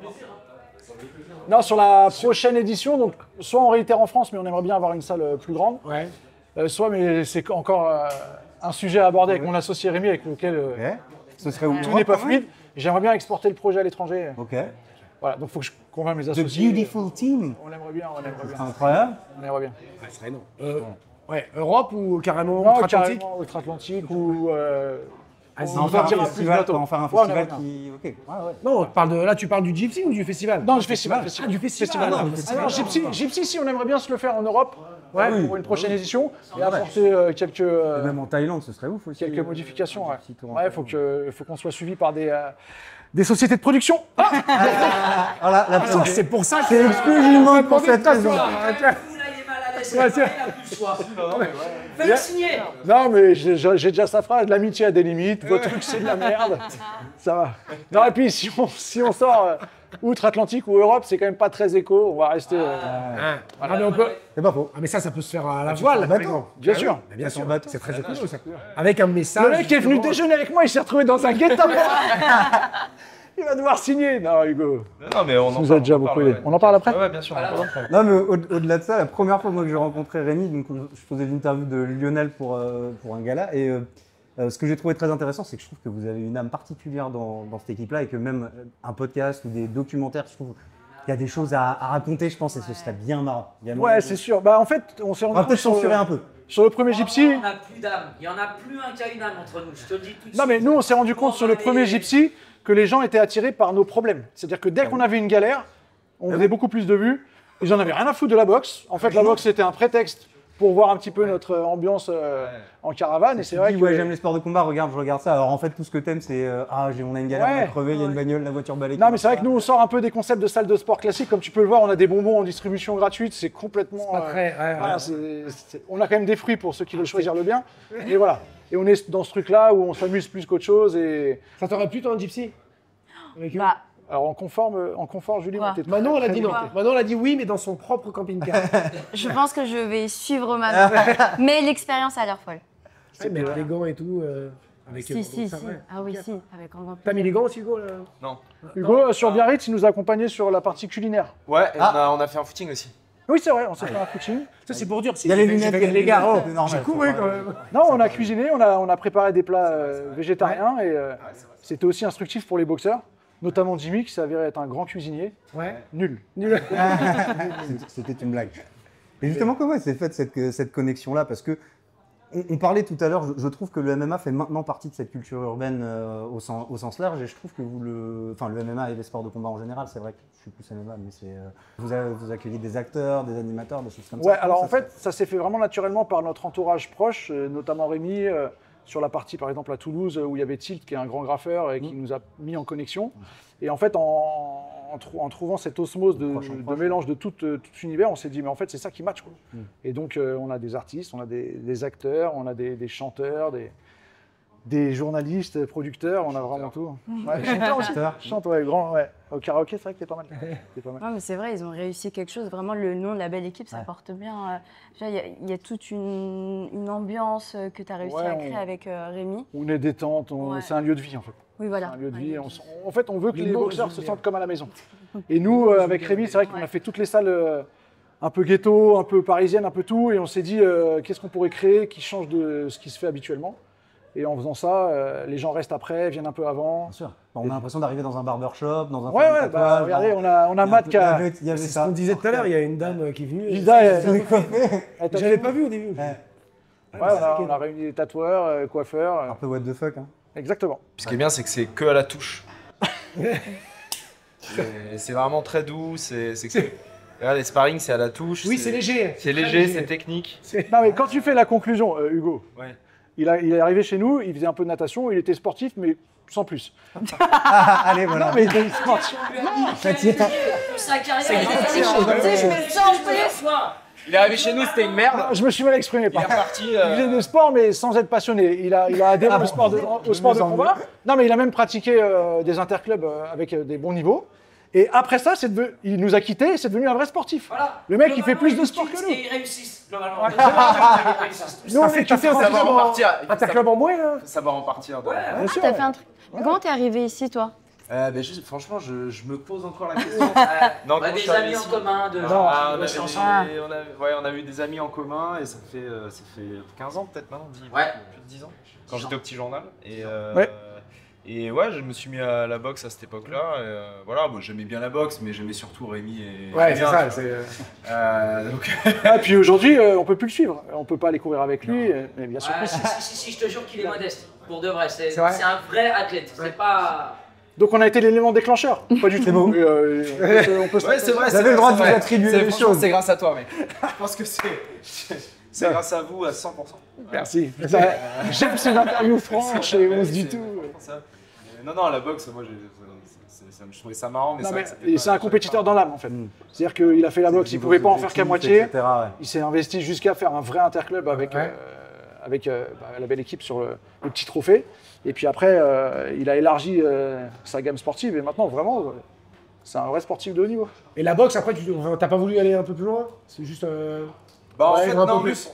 Non, sur la prochaine édition, donc soit on réitère en France, mais on aimerait bien avoir une salle plus grande. Ouais. Soit, mais c'est encore un sujet à aborder avec mon associé Rémi, avec lequel Ok. Ce serait où? tout n'est pas fluide. J'aimerais bien exporter le projet à l'étranger. Ok. Voilà, donc il faut que je convainc mes The associés. Beautiful Team. On aimerait bien. Incroyable. On aimerait bien. Ouais, ce serait non. Ouais, Europe ou carrément Non, outre-Atlantique? carrément outre-Atlantique ou Asie. On va on faire va dire un plus festival, bientôt. on va faire un Ouais, on festival aimerait qui. Ok. Non, on parle là tu parles du Gypsy ou du festival? Non, du festival. Ah, du festival. non. Ah, Ah non, Gypsy, si on aimerait bien se le faire en Europe, pour une prochaine édition, et Ouais. apporter quelques, Même en Thaïlande, ce serait ouf aussi. quelques modifications. Ouais, Gypsy Tour en ouais, Thaïlande. faut qu'on soit suivi par des sociétés de production. Voilà, c'est pour ça que c'est exclusivement pour cette raison. Là, il est mal à l'aise. laisser Ouais, parler, il a plus soif. Fais-le signer. Non, mais j'ai déjà sa phrase, l'amitié a des limites, votre truc c'est de la merde. Ça va. Non, et puis si on sort outre-Atlantique ou Europe, c'est quand même pas très éco, on va rester. Ah, mais on peut. C'est pas faux. Ah, mais ça peut se faire à la tu voile, prends un par bateau. exemple. Bien Ah sûr. oui, mais bien sûr, bateau. c'est très écolo, ça. Avec un message. Le mec qui est venu justement. déjeuner avec moi, il s'est retrouvé dans un guet-apens. Il va devoir signer. Non, Hugo. Non, mais on Ça nous a déjà beaucoup aidé. On en parle après Ouais, bien sûr. on en parle après. Non, mais au-delà de ça, la première fois moi, que j'ai rencontré Rémi, donc, je faisais l'interview de Lionel pour un gala. Et ce que j'ai trouvé très intéressant, c'est que je trouve que vous avez une âme particulière dans cette équipe-là et que même un podcast ou des documentaires, je trouve qu'il y a des choses à raconter, je pense, et ce serait bien marrant. Ouais, c'est sûr. Bah, en fait, on s'est On rendu va compte peut-être censurer un peu. sur le premier Gypsy. On n'a plus d'âme. Il n'y en a plus un qui a une âme entre nous, je te le dis tout de suite. Non, mais nous, on s'est rendu compte sur le premier Gypsy que les gens étaient attirés par nos problèmes. C'est-à-dire que dès qu'on avait une galère, on faisait beaucoup plus de vues. Ils en avaient rien à foutre de la boxe. En fait, la boxe, c'était un prétexte pour voir un petit peu notre ambiance en caravane. Et c'est vrai que. Ouais, j'aime les sports de combat, regarde, je regarde ça. Alors en fait, tout ce que t'aimes, c'est on a une galère, on a crevé, il y a une bagnole, la voiture balai. Non, mais c'est vrai que nous, on sort un peu des concepts de salle de sport classique. Comme tu peux le voir, on a des bonbons en distribution gratuite. C'est complètement. Pas très. Voilà, on a quand même des fruits pour ceux qui veulent choisir le bien. Et voilà. Et on est dans ce truc-là où on s'amuse plus qu'autre chose. Et... Ça t'aurait plu, toi, un gypsy avec eux Bah, Alors, en confort, Julie, Quoi on était Manon, elle a très dit non. limitée. Manon, elle a dit oui, mais dans son propre camping-car. je pense que je vais suivre ma mais l'expérience a l'air folle. Ouais, mettre les gants et tout. Avec Si, si, ça, si. ouais. Ah oui, si, avec grand T'as mis les gants aussi, Hugo là Non. Hugo, sur Biarritz, il nous a accompagnés sur la partie culinaire. Ouais, et on a fait un footing aussi. Oui, c'est vrai, on s'est fait un footing. Ça, c'est pour dire. Il y a les lunettes, les gars. Oh, c'est normal. j'ai couru quand même. Non, on a cuisiné, on a préparé des plats végétariens et c'était aussi instructif pour les boxeurs, notamment Jimmy qui s'avérait être un grand cuisinier. Ouais. Nul. C'était une blague. Et justement, comment s'est faite cette connexion-là? Parce que on parlait tout à l'heure, je trouve que le MMA fait maintenant partie de cette culture urbaine au sens large, et je trouve que le MMA et les sports de combat en général, c'est vrai que je suis plus MMA, mais vous accueillez des acteurs, des animateurs, des choses comme ça. Ouais, alors en fait, ça s'est fait vraiment naturellement par notre entourage proche, notamment Rémi, sur la partie par exemple à Toulouse où il y avait Tilt qui est un grand graffeur et qui nous a mis en connexion. Et en fait, en trouvant cette osmose de mélange de tout l'univers, on s'est dit, mais en fait, c'est ça qui match, quoi. Et donc, on a des artistes, on a des acteurs, on a des chanteurs, des journalistes, producteurs, on a vraiment tout. Ouais, chanteurs aussi. Chante, ouais, grand, ouais. Au karaoké, c'est vrai que c'est pas mal. Non, mais c'est vrai, ils ont réussi quelque chose. Vraiment, le nom de la belle équipe, ça porte bien. Il y a toute une ambiance que tu as réussi à créer avec Rémi. On est détente, c'est un lieu de vie, en fait. Oui, voilà. C'est un lieu de vie. En fait, on veut que les boxeurs se sentent comme à la maison. Et nous, avec Rémi, c'est vrai qu'on a fait toutes les salles un peu ghetto, un peu parisiennes, un peu tout. Et on s'est dit, qu'est-ce qu'on pourrait créer qui change de ce qui se fait habituellement. Et en faisant ça, les gens restent après, viennent un peu avant. Bien sûr. On a l'impression d'arriver dans un barbershop, dans un Ouais, regardez, on a Matt qui a... C'est ce qu'on disait tout à l'heure, il y a une dame qui est venue. J'avais pas vu au début. Ouais, on a réuni des tatoueurs, coiffeurs. Un peu what the fuck, hein. Exactement. Ce qui est bien, c'est que c'est que à la touche. C'est vraiment très doux. Regarde, les sparring, c'est à la touche. Oui, c'est léger. C'est léger, c'est technique. Non, mais quand tu fais la conclusion, Hugo, Ouais. il est arrivé chez nous, il faisait un peu de natation, il était sportif, mais sans plus. Allez, voilà. Non, mais il était sportif. Sa carrière, Il est arrivé chez nous, c'était une merde. Je me suis mal exprimé. Il est reparti. Il faisait des sports, mais sans être passionné. Il a adhéré au sport de combat. Non, mais il a même pratiqué des interclubs avec des bons niveaux. Et après ça, il nous a quittés et c'est devenu un vrai sportif. Voilà. Le mec, il fait plus de sport que nous. Et ils réussissent, globalement. Nous, on est quittés interclub en moins. Il faut savoir en partir. Bien sûr. T'as fait un truc. Comment t'es arrivé ici, toi? Franchement, je me pose encore la question. Non, quand je Des suis amis arrivé en ici- commun, de on a eu des amis en commun et ça fait 15 ans peut-être maintenant, plus de 10 ans, quand j'étais au petit journal. Et ouais, je me suis mis à la boxe à cette époque-là. Voilà, moi j'aimais bien la boxe, mais j'aimais surtout Rémi et. Ouais, c'est ça. Et puis aujourd'hui, on peut plus le suivre. On peut pas aller courir avec lui. Mais bien sûr que si. Si, je te jure qu'il est modeste. Pour de vrai, c'est vrai un vrai athlète. C'est pas. Donc on a été l'élément déclencheur. Pas du tout. beau. On peut Ouais, c'est vrai. Vous avez le droit de vous attribuer des franchement, choses. c'est grâce à toi, mec. Je pense que c'est grâce à vous à 100%. Merci. J'aime ces interviews franches et on se dit tout. Non, la boxe, moi, Je trouvais ça marrant, mais Non, c'est vrai mais que c'était c'est un compétiteur dans l'âme en fait. C'est-à-dire qu'il a fait la boxe, il ne pouvait pas en faire qu'à moitié. Il s'est investi jusqu'à faire un vrai interclub avec la belle équipe sur le petit trophée. Et puis après, il a élargi sa gamme sportive et maintenant vraiment, c'est un vrai sportif de haut niveau. Et la boxe, après, t'as pas voulu aller un peu plus loin? C'est juste. En fait, non, en plus,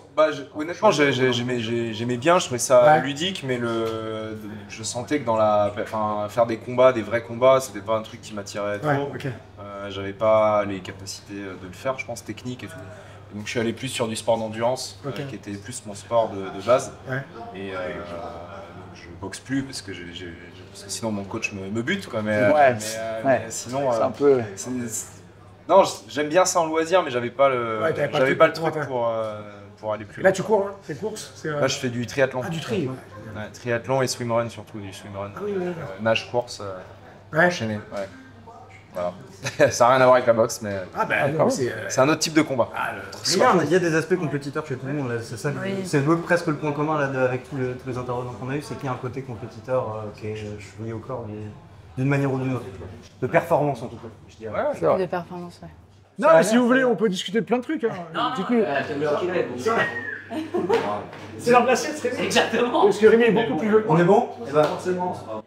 honnêtement, j'aimais bien, je trouvais ça ludique, mais je sentais que faire des combats, des vrais combats, c'était pas un truc qui m'attirait trop. J'avais pas les capacités de le faire, je pense, technique et tout. Et donc je suis allé plus sur du sport d'endurance, qui était plus mon sport de base. Et je boxe plus parce que sinon mon coach me bute, quoi. Mais sinon, c'est un peu. Non, j'aime bien ça en loisir, mais j'avais pas le truc pour aller plus loin. Là, tu cours, hein? Fais course? Là, je fais du triathlon. Ah, du tri. Triathlon et swimrun, surtout du swimrun. Nage, course, enchaîné. Voilà. Ça n'a rien à voir avec la boxe, mais c'est un autre type de combat. Il y a des aspects compétiteurs chez tout le monde. C'est ça, c'est presque le point commun là, avec tous les intervenants qu'on a eu, c'est qu'il y a un côté compétiteur qui est chevillé au corps d'une manière ou d'une autre. De performance en tout cas, je dirais. De performance, Non, mais si vous voulez, on peut discuter de plein de trucs. Dites-nous. C'est leur assiette, c'est Rémi. Exactement. Parce que Rémi est beaucoup plus vieux. On est bon?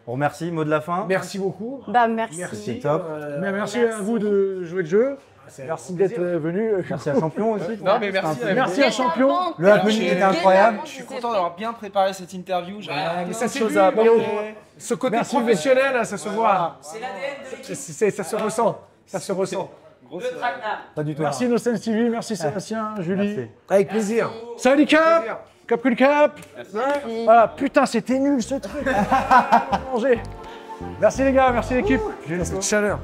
On remercie, mot de la fin. Merci beaucoup. Merci. C'est top. Merci à vous de jouer le jeu. Merci d'être venu. Merci à Champion aussi. Non, mais merci. Merci à Champion. Le happening était incroyable. Je suis content d'avoir bien préparé cette interview. Mais ça c'est chose à apporter. Ce côté professionnel, ça se voit. C'est l'ADN de Ça se ressent. Ça se ressent. le traquenard. Pas du tout. Merci Nocens TV, merci Sébastien, Julie. Merci. Avec plaisir. Salut Cap. Cap Cool Cap. Voilà, putain, c'était nul ce truc. Manger. Merci les gars, merci l'équipe. Cette chaleur.